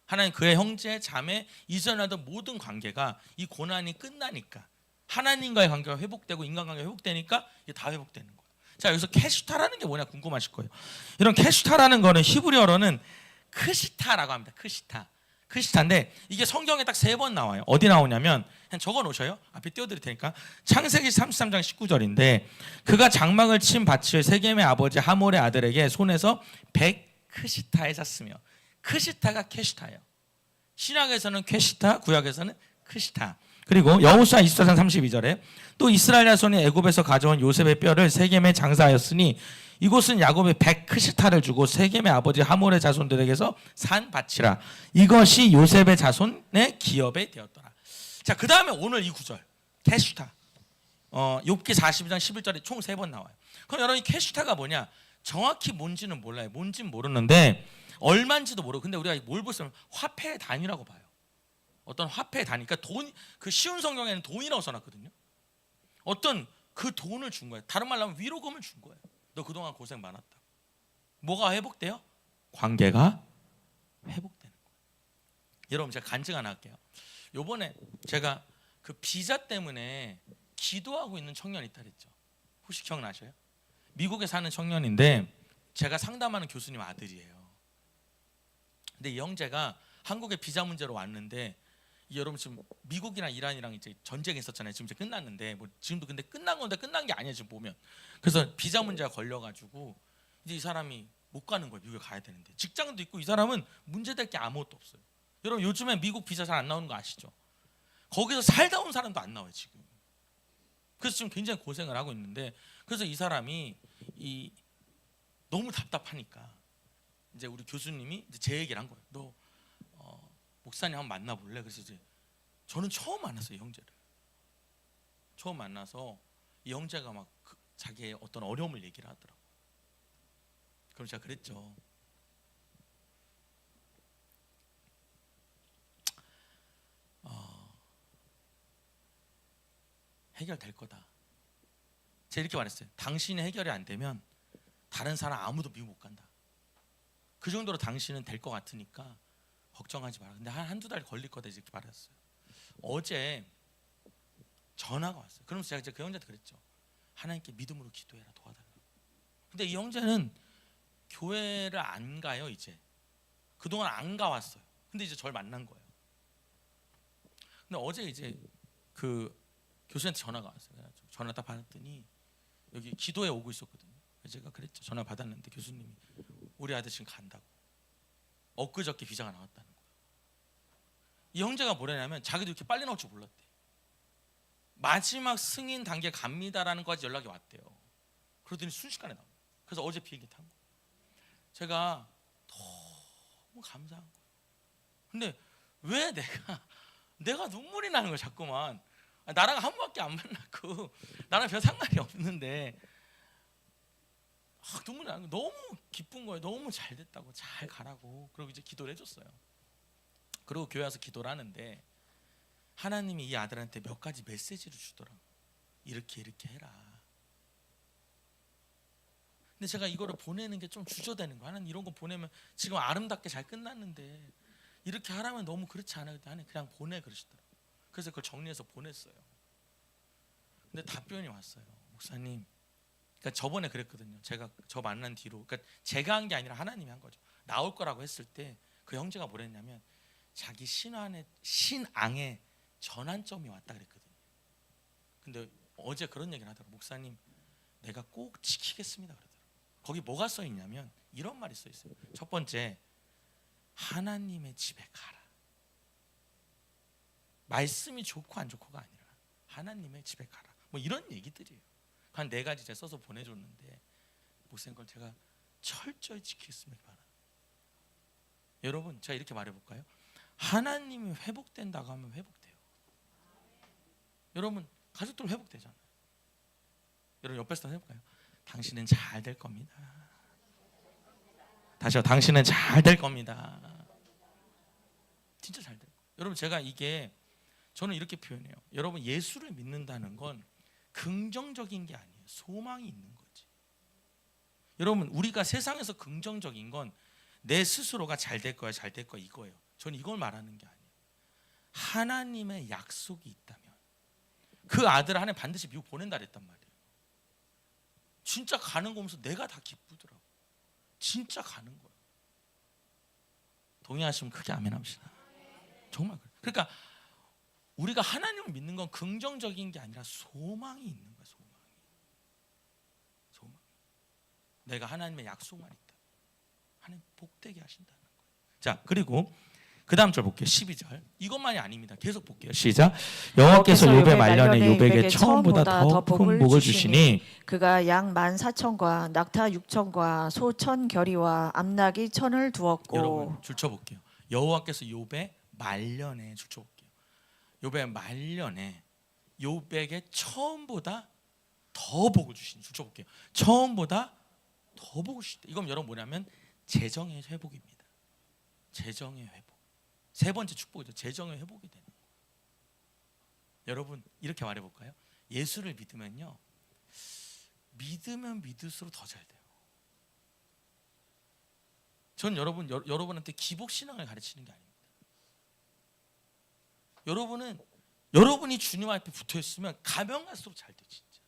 하나님 그의 형제, 자매, 이전에 하던 모든 관계가 이 고난이 끝나니까 하나님과의 관계가 회복되고 인간관계가 회복되니까 이게 다 회복되는 거예요. 자, 여기서 캐시타라는 게 뭐냐 궁금하실 거예요. 이런 캐시타라는 거는 히브리어로는 크시타라고 합니다. 크시타인데 이게 성경에 딱 3번 나와요. 어디 나오냐면 그냥 적어 놓으셔요. 앞에 띄워드릴 테니까 창세기 33장 19절인데 그가 장막을 친 밭을 세겜의 아버지 하몰의 아들에게 손에서 100크시타에 샀으며 크시타가 캐시타예요. 신약에서는 캐시타, 구약에서는 크시타. 그리고 여호수아 24장 32절에 또 이스라엘 자손이 애굽에서 가져온 요셉의 뼈를 세겜에 장사하였으니 이곳은 야곱의 100크시타를 주고 세겜의 아버지 하몰의 자손들에게서 산 밭이라. 이것이 요셉의 자손의 기업에 되었더라. 자, 그 다음에 오늘 이 구절 캐시타. 욥기 42장 11절에 총 3번 나와요. 그럼 여러분, 이 캐시타가 뭐냐? 정확히 뭔지는 몰라요. 뭔지는 모르는데 얼마인지도 모르고, 근데 우리가 뭘 보면 화폐의 단위라고 봐요. 어떤 화폐의 단위. 그러니까 돈, 그 쉬운 성경에는 돈이라고 써놨거든요. 어떤 그 돈을 준 거예요. 다른 말로 하면 위로금을 준 거예요. 너 그동안 고생 많았다. 뭐가 회복돼요? 관계가 회복되는 거예요. 여러분, 제가 간증 하나 할게요. 요번에 제가 그 비자 때문에 기도하고 있는 청년이 있다 그랬죠. 혹시 기억나셔요? 미국에 사는 청년인데 제가 상담하는 교수님 아들이에요. 근데 이 형제가 한국에 비자 문제로 왔는데, 여러분 지금 미국이랑 이란이랑 이제 전쟁이 있었잖아요. 지금 이제 끝났는데, 뭐 지금도 근데 끝난 건데 끝난 게 아니에요 지금 보면. 그래서 비자 문제가 걸려가지고 이제 이 사람이 못 가는 거예요. 미국에 가야 되는데 직장도 있고 이 사람은 문제될 게 아무것도 없어요. 여러분, 요즘에 미국 비자 잘 안 나오는 거 아시죠? 거기서 살다 온 사람도 안 나와요 지금. 그래서 지금 굉장히 고생을 하고 있는데, 그래서 이 사람이 너무 답답하니까 이제 우리 교수님이 이제 제 얘기를 한 거예요. 너 목사님 한번 만나볼래? 그래서 이제 저는 처음 만났어요, 형제를. 처음 만나서 이 형제가 막 자기의 어떤 어려움을 얘기를 하더라고. 그럼 제가 그랬죠. 해결될 거다. 제가 이렇게 말했어요. 당신이 해결이 안 되면 다른 사람 아무도 미국 못 간다. 그 정도로 당신은 될 것 같으니까 걱정하지 마라. 근데 한두 달 걸릴 거다 이렇게 말했어요. 어제 전화가 왔어요. 그러면서 제가 그 형제한테 그랬죠. 하나님께 믿음으로 기도해라, 도와달라고. 근데 이 형제는 교회를 안 가요. 이제 그동안 안 가왔어요. 근데 이제 저를 만난 거예요. 근데 어제 이제 그 교수한테 전화가 왔어요. 그래가지고 전화 딱 받았더니 여기 기도에 오고 있었거든요. 제가 그랬죠. 전화 받았는데 교수님이 우리 아들 지금 간다고. 엊그저께 비자가 나왔다는 거예요. 이 형제가 뭐라냐면 자기도 이렇게 빨리 나올 줄 몰랐대. 마지막 승인 단계 갑니다라는 거까지 연락이 왔대요. 그러더니 순식간에 나와요. 그래서 어제 비행기 탄 거예요. 제가 너무 감사한 거예요. 근데 왜 내가 눈물이 나는 거야 자꾸만. 나랑 한 번밖에 안 만났고 나랑 별 상관이 없는데 눈물이 나는 거. 너무 기쁜 거예요. 너무 잘 됐다고, 잘 가라고. 그리고 이제 기도를 해줬어요. 그리고 교회 와서 기도를 하는데 하나님이 이 아들한테 몇 가지 메시지를 주더라고. 이렇게 해라. 근데 제가 이거를 보내는 게 좀 주저되는 거야. 하나님 이런 거 보내면 지금 아름답게 잘 끝났는데 이렇게 하라면 너무 그렇지 않아. 하나님 그냥 보내 그러시더라고. 그래서 그걸 정리해서 보냈어요. 근데 답변이 왔어요. 목사님, 그러니까 저번에 그랬거든요. 제가 저 만난 뒤로, 그러니까 제가 한 게 아니라 하나님이 한 거죠. 나올 거라고 했을 때 그 형제가 뭐랬냐면 자기 신앙의 전환점이 왔다 그랬거든요. 근데 어제 그런 얘기를 하더라고요. 목사님, 내가 꼭 지키겠습니다 그러더라고요. 거기 뭐가 써 있냐면 이런 말이 써 있어요. 첫 번째, 하나님의 집에 가라. 말씀이 좋고 안 좋고가 아니라 하나님의 집에 가라. 뭐 이런 얘기들이에요. 한 4가지 제가 써서 보내줬는데 목사님 걸 제가 철저히 지키겠습니다. 여러분, 제가 이렇게 말해볼까요? 하나님이 회복된다고 하면 회복돼요. 여러분, 가족들 회복되잖아요. 여러분 옆에서 해볼까요? 당신은 잘 될 겁니다. 다시요, 당신은 잘 될 겁니다. 진짜 잘 될 거예요. 여러분, 제가 저는 이렇게 표현해요. 여러분, 예수를 믿는다는 건 긍정적인 게 아니에요. 소망이 있는 거지. 여러분, 우리가 세상에서 긍정적인 건 내 스스로가 잘 될 거야, 잘 될 거야 이거예요. 저는 이걸 말하는 게 아니에요. 하나님의 약속이 있다면 그 아들을 하나님 반드시 미국 보낸다 그랬단 말이에요. 진짜 가는 거 보면서 내가 다 기쁘더라고. 진짜 가는 거예요. 동의하시면 크게 아멘 합시다. 정말 그래요. 그러니까 우리가 하나님을 믿는 건 긍정적인 게 아니라 소망이 있는 거야. 소망. 내가 하나님의 약속만 있다. 하나님 복되게 하신다는 거예요. 자, 그리고 그 다음 절 볼게요. 12절. 이것만이 아닙니다. 계속 볼게요. 시작. 여호와께서 욥의 말년에 욥에게 처음보다 더 큰 복을 주시니 그가 양 14,000과 낙타 6,000과 소 1,000겨리와 암나기 1,000을 두었고. 여러분 줄쳐볼게요. 여호와께서 욥의 말년에 줄쳐볼게요. 욥의 말년에 욥에게 처음보다 더 복을 주시니. 줄쳐볼게요. 처음보다 더 복을 주시다. 이건 여러분 뭐냐면 재정의 회복입니다. 재정의 회복. 세 번째 축복이죠. 재정의 회복이 되는 거예요. 여러분 이렇게 말해볼까요? 예수를 믿으면요, 믿으면 믿을수록 더 잘 돼요. 전 여러분한테 기복신앙을 가르치는 게 아닙니다. 여러분이 주님 앞에 붙어있으면 가면 갈수록 잘 돼. 진짜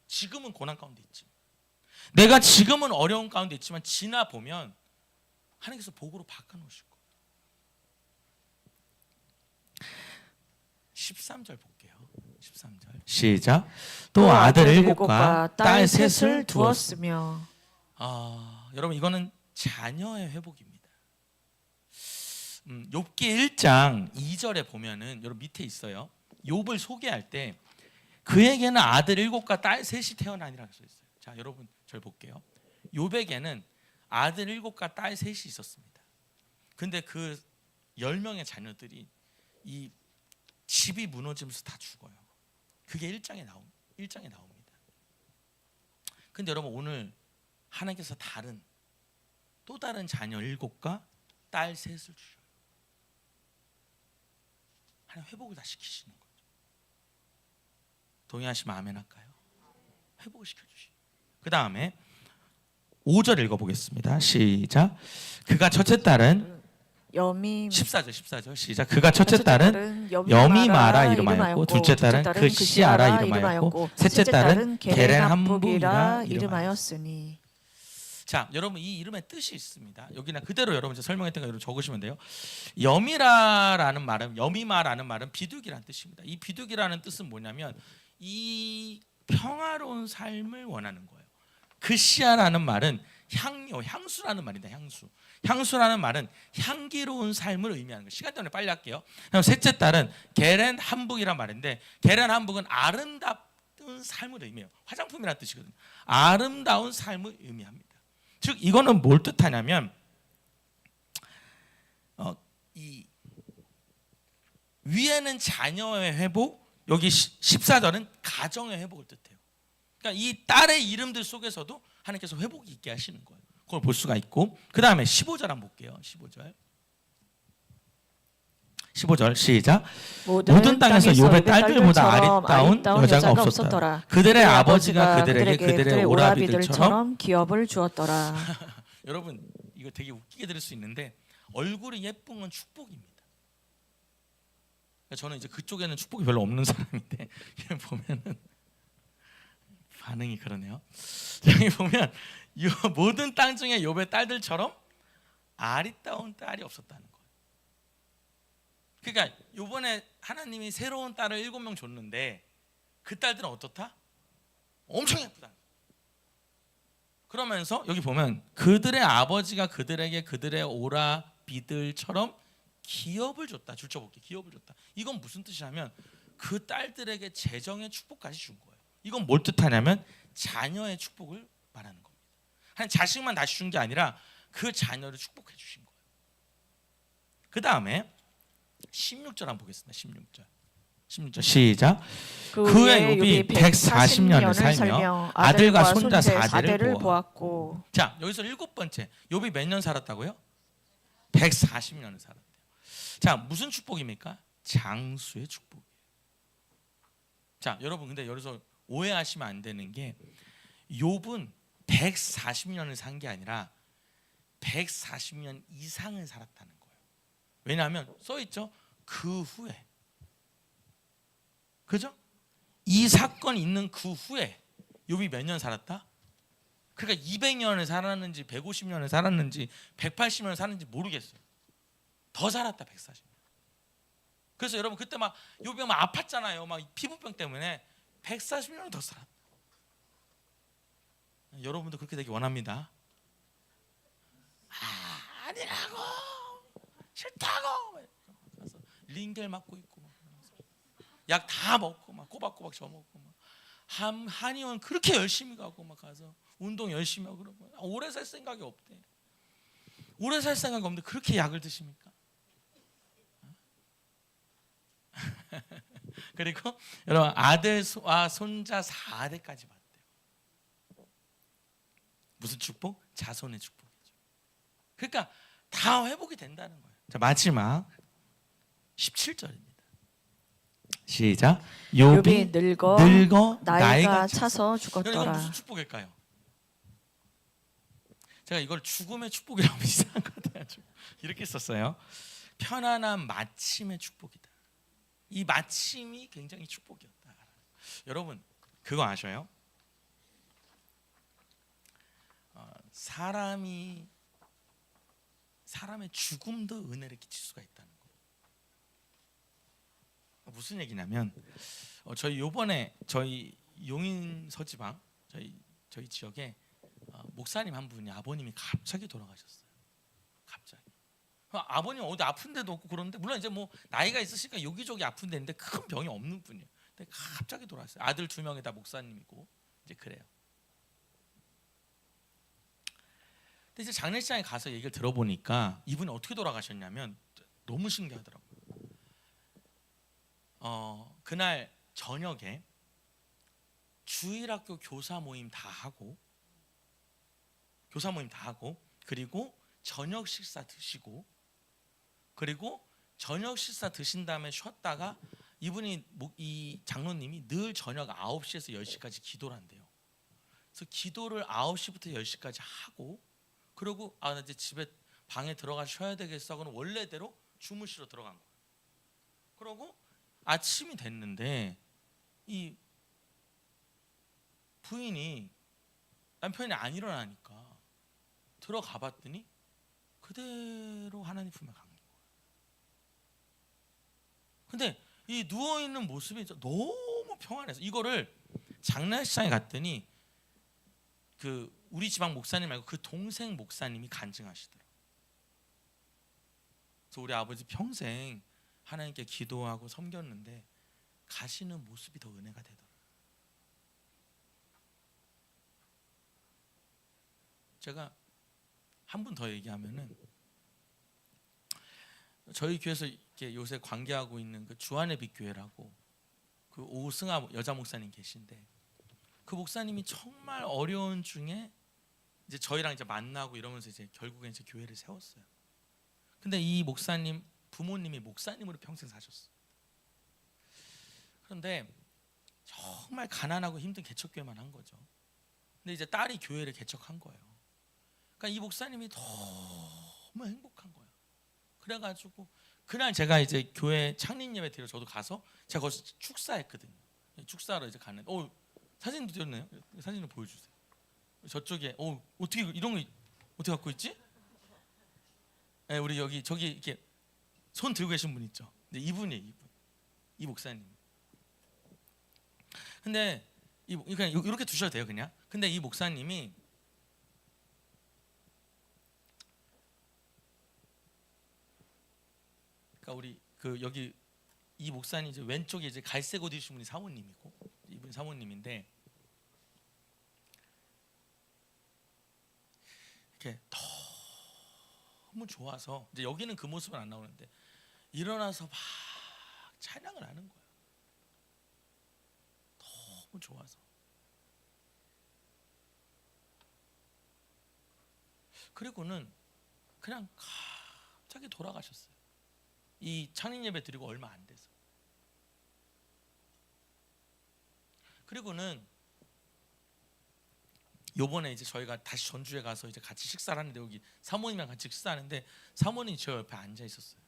지금은 고난 가운데 있지만, 내가 지금은 어려운 가운데 있지만 지나보면 하나님께서 복으로 바꿔놓으실 거예요. 13절 볼게요. 13절 시작. 또 아들 7과 딸 3을 두었으며. 여러분 이거는 자녀의 회복입니다. 욥기 1장 2절에 보면은 여러분 밑에 있어요. 욥을 소개할 때 그에게는 아들 7과 딸 3이 태어나니라고 써 있어요. 자, 여러분 절 볼게요. 욥에게는 아들 7과 딸 3이 있었습니다. 근데 그 10명의 자녀들이 이 집이 무너지면서 다 죽어요. 그게 1장에 나옵니다. 근데 여러분 오늘 하나님께서 또 다른 자녀 7과 딸 3을 주셔요. 하나님 회복을 다 시키시는 거죠. 동의하시면 아멘 할까요? 회복을 시켜주시고 그 다음에 5절 읽어보겠습니다. 시작. 그가 첫째 딸은 여미 14절 시작. 그가 첫째 딸은 여미마라 이름하였고 둘째 딸은 그시아라 이름하였고 셋째 딸은 게렌함북이라 이름하였으니. 자, 여러분 이 이름의 뜻이 있습니다. 여기나 그대로 여러분 설명했던 거 여러분 적으시면 돼요. 여미마라는 말은 비둘기라는 뜻입니다. 이 비둘기라는 뜻은 뭐냐면 이 평화로운 삶을 원하는 거예요. 그시아라는 말은 향수라는 말이다. 향수라는 말은 향기로운 삶을 의미하는 거예요. 시간 때문에 빨리 할게요. 그럼 셋째 딸은 게렌함북이란 말인데 게렌함북은 아름다운 삶을 의미해요. 화장품이라는 뜻이거든요. 아름다운 삶을 의미합니다. 즉 이거는 뭘 뜻하냐면 이 위에는 자녀의 회복, 여기 14절은 가정의 회복을 뜻해요. 그러니까 이 딸의 이름들 속에서도 하나님께서 회복이 있게 하시는 거예요. 그걸 볼 수가 있고 그 다음에 15절 한번 볼게요. 15절 시작. 모든 땅에서 욥의 딸들보다 아리따운 여자가 없었더라. 그들의 아버지가 그들의 오라비들처럼 기업을 주었더라. 여러분 이거 되게 웃기게 들을 수 있는데 얼굴이 예쁜 건 축복입니다. 저는 이제 그쪽에는 축복이 별로 없는 사람인데 보면은 반응이 그러네요. 여기 보면 모든 땅 중에 욥의 딸들처럼 아리따운 딸이 없었다는 거예요. 그러니까 이번에 하나님이 새로운 딸을 7명 줬는데 그 딸들은 어떻다? 엄청 예쁘다. 그러면서 여기 보면 그들의 아버지가 그들에게 그들의 오라비들처럼 기업을 줬다. 줄쳐볼게. 기업을 줬다. 이건 무슨 뜻이냐면 그 딸들에게 재정의 축복까지 준 거예요. 이건 뭘 뜻하냐면 자녀의 축복을 말하는 겁니다. 한 자식만 다시 준 게 아니라 그 자녀를 축복해 주신 거예요. 그 다음에 16절 한번 보겠습니다. 16절 시작. 그의 욥이 140년을 살며 아들과 손자 4대를 보았고. 자, 여기서 7번째 욥이 몇 년 살았다고요? 140년을 살았대요. 자, 무슨 축복입니까? 장수의 축복이에요. 자, 여러분 근데 여기서 오해하시면 안 되는 게 욥은 140년을 산 게 아니라 140년 이상을 살았다는 거예요. 왜냐하면 써 있죠. 그 후에, 그죠? 이 사건이 있는 그 후에 욥이 몇 년 살았다? 그러니까 200년을 살았는지 150년을 살았는지 180년을 살았는지 모르겠어요. 더 살았다 140년. 그래서 여러분 그때 막 욥이 막 아팠잖아요. 막 피부병 때문에 140년을 더 살았다. 여러분도 그렇게 되기 원합니다. 아니라고, 싫다고. 그래서 링겔 맞고 있고, 약 다 먹고 막 꼬박꼬박 져먹고 막 한의원 그렇게 열심히 가고 막 가서 운동 열심히 하고 그러고 오래 살 생각이 없대. 오래 살 생각이 없는데 그렇게 약을 드십니까? 그리고 여러분 아들과 손자 4대까지 받대요. 무슨 축복? 자손의 축복이죠. 그러니까 다 회복이 된다는 거예요. 자, 마지막 17절입니다. 시작. 욥이 늙어 나이가 차서 죽었더라. 이건 무슨 축복일까요? 제가 이걸 죽음의 축복이라고 이상한 것 같아요. 이렇게 썼어요. 편안한 마침의 축복이다. 이 마침이 굉장히 축복이었다. 여러분 그거 아셔요? 사람의 죽음도 은혜를 끼칠 수가 있다는 거예요. 무슨 얘기냐면 저희 요번에 저희 용인 서지방 저희 지역에 목사님 한 분이 아버님이 갑자기 돌아가셨어요. 갑자기. 아버님 어디 아픈 데도 없고 그런데 물론 이제 뭐 나이가 있으시니까 여기저기 아픈 데인데 큰 병이 없는 분이에요. 근데 갑자기 돌아갔어요. 아들 2명이 다 목사님이고 이제 그래요. 근데 이제 장례식장에 가서 얘기를 들어보니까 이분이 어떻게 돌아가셨냐면 너무 신기하더라고요. 그날 저녁에 주일학교 교사 모임 다 하고 그리고 저녁 식사 드시고 그리고 저녁 식사 드신 다음에 쉬었다가 이 장로님이 늘 저녁 9시에서 10시까지 기도를 한대요. 그래서 기도를 9시부터 10시까지 하고 그리고 나 이제 집에 방에 들어가 쉬어야 되겠어 하고는 원래대로 주무시러 들어간 거예요. 그러고 아침이 됐는데 이 부인이 남편이 안 일어나니까 들어가 봤더니 그대로 하나님 품에 간 거예요. 근데 이 누워있는 모습이 너무 평안해서 이거를 장례식장에 갔더니 그 우리 지방 목사님 말고 그 동생 목사님이 간증하시더라고요. 그래서 우리 아버지 평생 하나님께 기도하고 섬겼는데 가시는 모습이 더 은혜가 되더라고요. 제가 한 분 더 얘기하면은 저희 교회에서 이렇게 요새 관계하고 있는 그 주안의 빛 교회라고 그 오승아 여자 목사님 계신데 그 목사님이 정말 어려운 중에 이제 저희랑 이제 만나고 이러면서 이제 결국엔 이제 교회를 세웠어요. 근데 이 목사님 부모님이 목사님으로 평생 사셨어요. 그런데 정말 가난하고 힘든 개척교회만 한 거죠. 근데 이제 딸이 교회를 개척한 거예요. 그러니까 이 목사님이 너무 행복한 거예요. 그래가지고 그날 제가 이제 교회 창립 예배 드려 저도 가서 제가 거기서 축사했거든요. 축사로 이제 가는데 사진도 찍었네요. 사진을 보여주세요. 저쪽에 어떻게 이런 거 어떻게 갖고 있지? 네, 우리 여기 저기 이렇게 손 들고 계신 분 있죠. 네, 이분이에요. 이 목사님. 근데 그냥 이렇게 두셔도 돼요, 그냥. 근데 이 목사님이 그러니까 우리 그 여기 이 목사님 이제 왼쪽에 이제 갈색 옷 입으신 분이 사모님이고 이분이 사모님인데 이렇게 너무 좋아서 이제 여기는 그 모습은 안 나오는데 일어나서 막 찬양을 하는 거예요. 너무 좋아서. 그리고는 그냥 갑자기 돌아가셨어요. 이 창립 예배 드리고 얼마 안 돼서. 그리고는 요번에 이제 저희가 다시 전주에 가서 이제 같이 식사를 하는데 여기 사모님이랑 같이 식사하는데 사모님이 저 옆에 앉아 있었어요.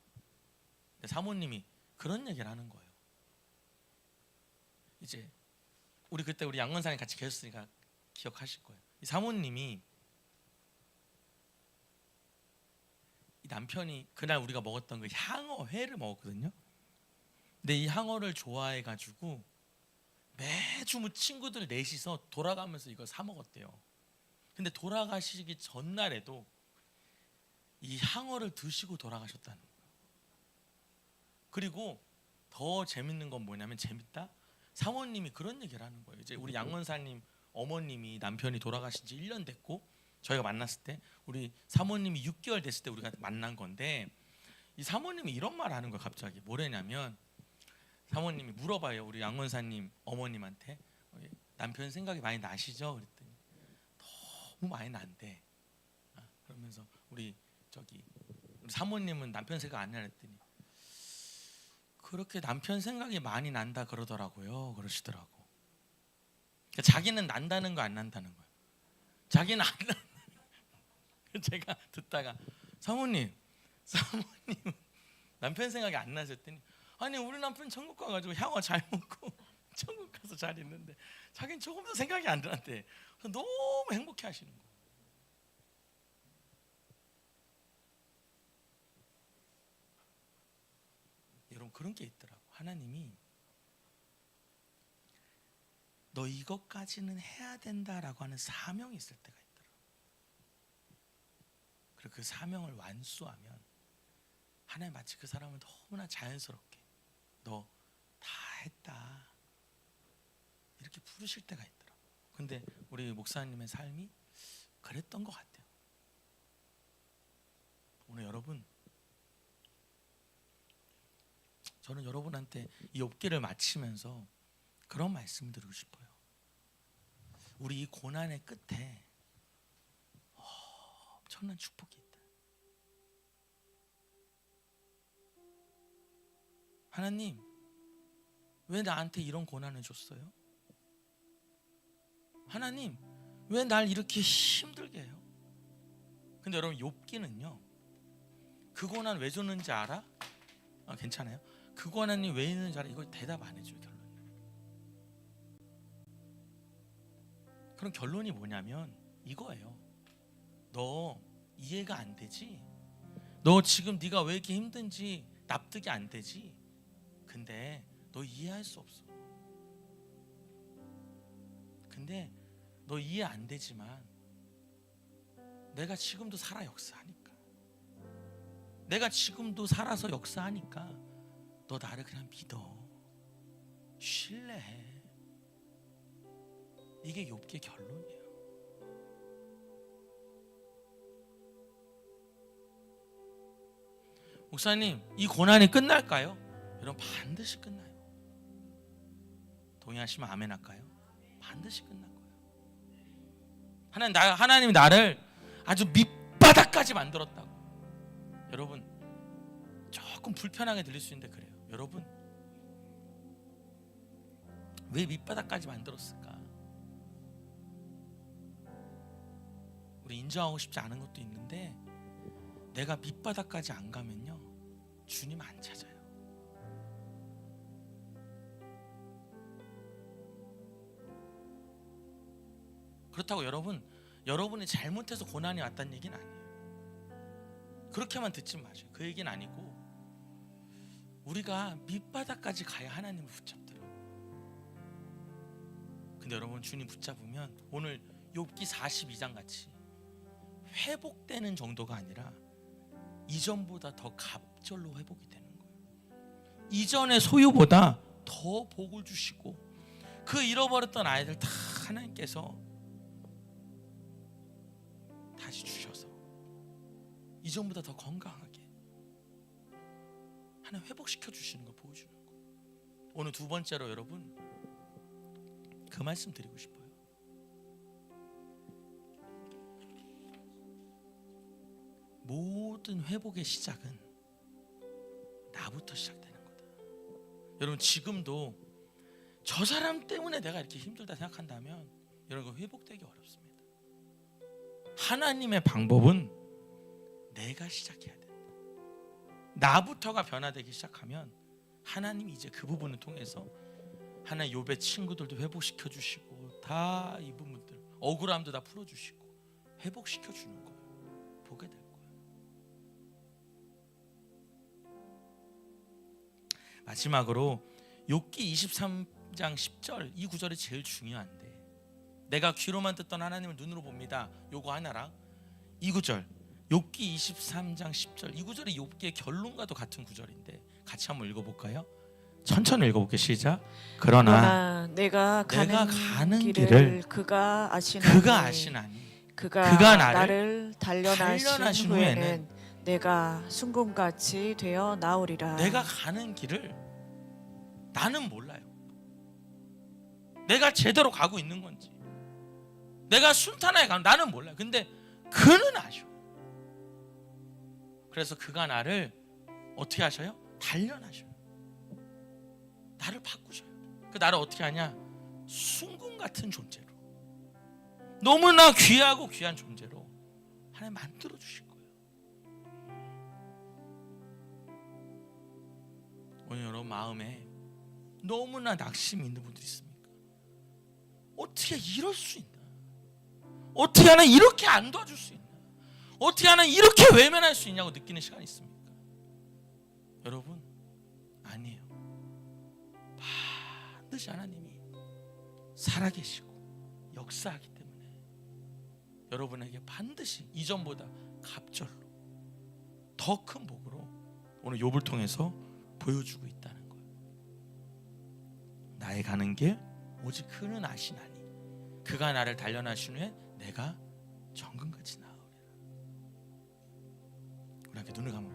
근데 사모님이 그런 얘기를 하는 거예요. 이제 우리 그때 우리 양원산에 같이 계셨으니까 기억하실 거예요. 이 사모님이 이 남편이 그날 우리가 먹었던 그 향어회를 먹었거든요. 근데 이 향어를 좋아해가지고 매주 뭐 친구들 넷이서 돌아가면서 이걸 사 먹었대요. 근데 돌아가시기 전날에도 이 향어를 드시고 돌아가셨다는 거예요. 그리고 더 재밌는 건 뭐냐면 재밌다. 사모님이 그런 얘기를 하는 거예요. 이제 우리 양원사님 어머님이 남편이 돌아가신 지 1년 됐고 저희가 만났을 때 우리 사모님이 6개월 됐을 때 우리가 만난 건데 이 사모님이 이런 말을 하는 거예요. 갑자기 뭐래냐면 사모님이 물어봐요. 우리 양원사님 어머님한테 남편 생각이 많이 나시죠? 그랬더니 너무 많이 난대. 그러면서 우리 사모님은 남편 생각 안 나랬더니 그렇게 남편 생각이 많이 난다 그러더라고요. 그러시더라고. 그러니까 자기는 난다는 거 안 난다는 거예요. 자기는 안 난다. 제가 듣다가 사모님 남편 생각이 안 나셨더니 아니 우리 남편 천국 가가지고 향어 잘 먹고 천국 가서 잘 있는데 자기는 조금도 생각이 안 나는데 너무 행복해 하시는 거예요. 여러분 그런 게 있더라고. 하나님이 너 이것까지는 해야 된다라고 하는 사명이 있을 때가 있더라고. 그리고 그 사명을 완수하면 하나님 마치 그 사람을 너무나 자연스럽게 너 다 했다 이렇게 부르실 때가 있더라고. 근데 우리 목사님의 삶이 그랬던 것 같아요. 오늘 여러분 저는 여러분한테 이 욥기를 마치면서 그런 말씀을 드리고 싶어요. 우리 이 고난의 끝에 엄청난 축복이 있다. 하나님, 왜 나한테 이런 고난을 줬어요? 하나님, 왜 날 이렇게 힘들게 해요? 근데 여러분, 욥기는요, 그 고난 왜 줬는지 알아? 괜찮아요? 그 고난이 왜 있는지 알아? 이거 대답 안 해줘요, 결론. 그럼 결론이 뭐냐면 이거예요. 너 이해가 안 되지? 너 지금 네가 왜 이렇게 힘든지 납득이 안 되지? 근데 너 이해할 수 없어. 근데 너 이해 안 되지만 내가 지금도 살아 역사하니까, 내가 지금도 살아서 역사하니까 너 나를 그냥 믿어, 신뢰해. 이게 욥기의 결론이에요. 목사님, 이 고난이 끝날까요? 여러분, 반드시 끝나요. 동의하시면 아멘 할까요? 반드시 끝날 거예요. 하나님이 나를 아주 밑바닥까지 만들었다고. 여러분, 조금 불편하게 들릴 수 있는데 그래요. 여러분, 왜 밑바닥까지 만들었을까? 우리 인정하고 싶지 않은 것도 있는데, 내가 밑바닥까지 안 가면요, 주님 안 찾아요. 그렇다고 여러분이 잘못해서 고난이 왔다는 얘기는 아니에요. 그렇게만 듣지 마세요. 그 얘기는 아니고, 우리가 밑바닥까지 가야 하나님을 붙잡더라고요. 근데 여러분, 주님 붙잡으면 오늘 욥기 42장 같이 회복되는 정도가 아니라 이전보다 더 갑절로 회복이 되는 거예요. 이전의 소유보다 더 복을 주시고, 그 잃어버렸던 아이들 다 하나님께서 다시 주셔서 이전보다 더 건강하게 하나님 회복시켜 주시는 걸 보여주는 거예요. 오늘 두 번째로 여러분, 그 말씀 드리고 싶어요. 모든 회복의 시작은 나부터 시작되는 거다. 여러분, 지금도 저 사람 때문에 내가 이렇게 힘들다 생각한다면 여러분, 회복되기 어렵습니다. 하나님의 방법은 내가 시작해야 된다. 나부터가 변화되기 시작하면 하나님이 이제 그 부분을 통해서 하나님 욥의 친구들도 회복시켜 주시고, 다 이 부분들 억울함도 다 풀어주시고 회복시켜 주는 거예요. 보게 될 거예요. 마지막으로 욥기 23장 10절, 이 구절이 제일 중요한데, 내가 귀로만 듣던 하나님을 눈으로 봅니다, 요거 하나랑 이 구절, 욥기 23장 10절, 이 구절이 욥기의 결론과도 같은 구절인데 같이 한번 읽어볼까요? 천천히 읽어볼게요. 시작. 그러나 내가 가는 길을 그가 아시나니 그가 나를 단련하신 후에는 내가 순금같이 되어 나오리라. 내가 가는 길을 나는 몰라요. 내가 제대로 가고 있는 건지, 내가 순탄하게 가는 나는 몰라요. 근데 그는 아셔. 그래서 그가 나를 어떻게 하셔요? 단련하셔요. 나를 바꾸셔요. 그 나를 어떻게 하냐? 순금 같은 존재로, 너무나 귀하고 귀한 존재로 하나님 만들어 주실 거예요. 오늘 여러분 마음에 너무나 낙심이 있는 분들이 있습니까? 어떻게 이럴 수 있나? 어떻게 하나 이렇게 안 도와줄 수 있나? 어떻게 하나 이렇게 외면할 수 있냐고 느끼는 시간이 있습니까? 여러분, 아니에요. 반드시 하나님이 살아계시고 역사하기 때문에 여러분에게 반드시 이전보다 갑절로 더 큰 복으로 오늘 욥을 통해서 보여주고 있다는 거예요. 나의 가는 길 오직 그는 아시나니 그가 나를 단련하신 후에 내가 정금같이 나으리라. 우리 함께 눈을 감아